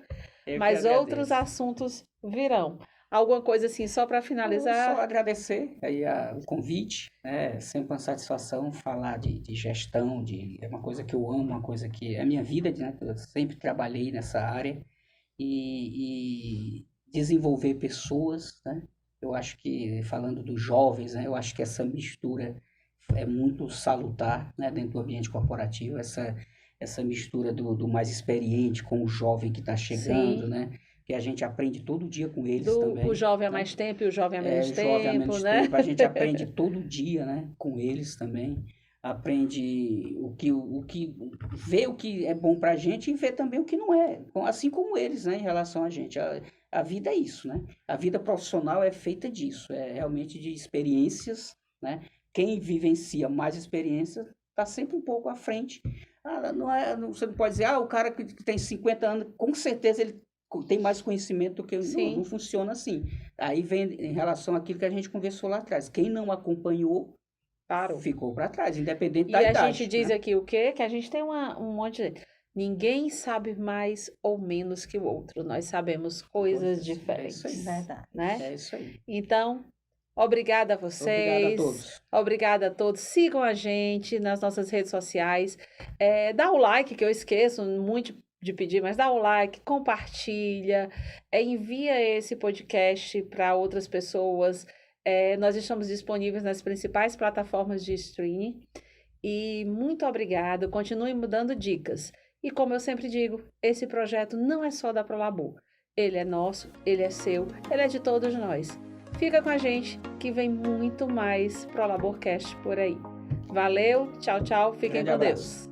Mas outros assuntos virão. Alguma coisa assim, só para finalizar? Só agradecer aí o convite, né? Sempre uma satisfação falar de gestão, é uma coisa que eu amo, uma coisa que é a minha vida, né? Eu sempre trabalhei nessa área e desenvolver pessoas, né? Eu acho que, falando dos jovens, né? Eu acho que essa mistura é muito salutar, né? Dentro do ambiente corporativo, essa mistura do mais experiente com o jovem que está chegando, né? Que a gente aprende todo dia com eles também. O jovem há mais tempo e o jovem há menos tempo, né? A gente aprende todo dia, né? Com eles também. Aprende vê o que é bom pra gente e vê também o que não é. Assim como eles, né? Em relação a gente. A vida é isso, né? A vida profissional é feita disso. É realmente de experiências, né? Quem vivencia mais experiências está sempre um pouco à frente. Você não pode dizer, o cara que tem 50 anos, com certeza ele tem mais conhecimento do que eu. Não funciona assim. Aí vem em relação àquilo que a gente conversou lá atrás. Quem não acompanhou, ficou para trás, independente da idade. E a gente diz aqui o quê? Que a gente tem um monte de... Ninguém sabe mais ou menos que o outro. Nós sabemos coisas diferentes. É isso aí. Verdade. Né? É isso aí. Então, obrigada a vocês. Obrigada a todos. Obrigada a todos. Sigam a gente nas nossas redes sociais. Dá o like, que eu esqueço muito de pedir, mas dá o like, compartilha, envia esse podcast para outras pessoas. Nós estamos disponíveis nas principais plataformas de streaming. E muito obrigada. Continue me dando dicas. E como eu sempre digo, esse projeto não é só da Prolabor. Ele é nosso, ele é seu, ele é de todos nós. Fica com a gente que vem muito mais Prolaborcast por aí. Valeu, tchau, tchau. Fiquem com Deus.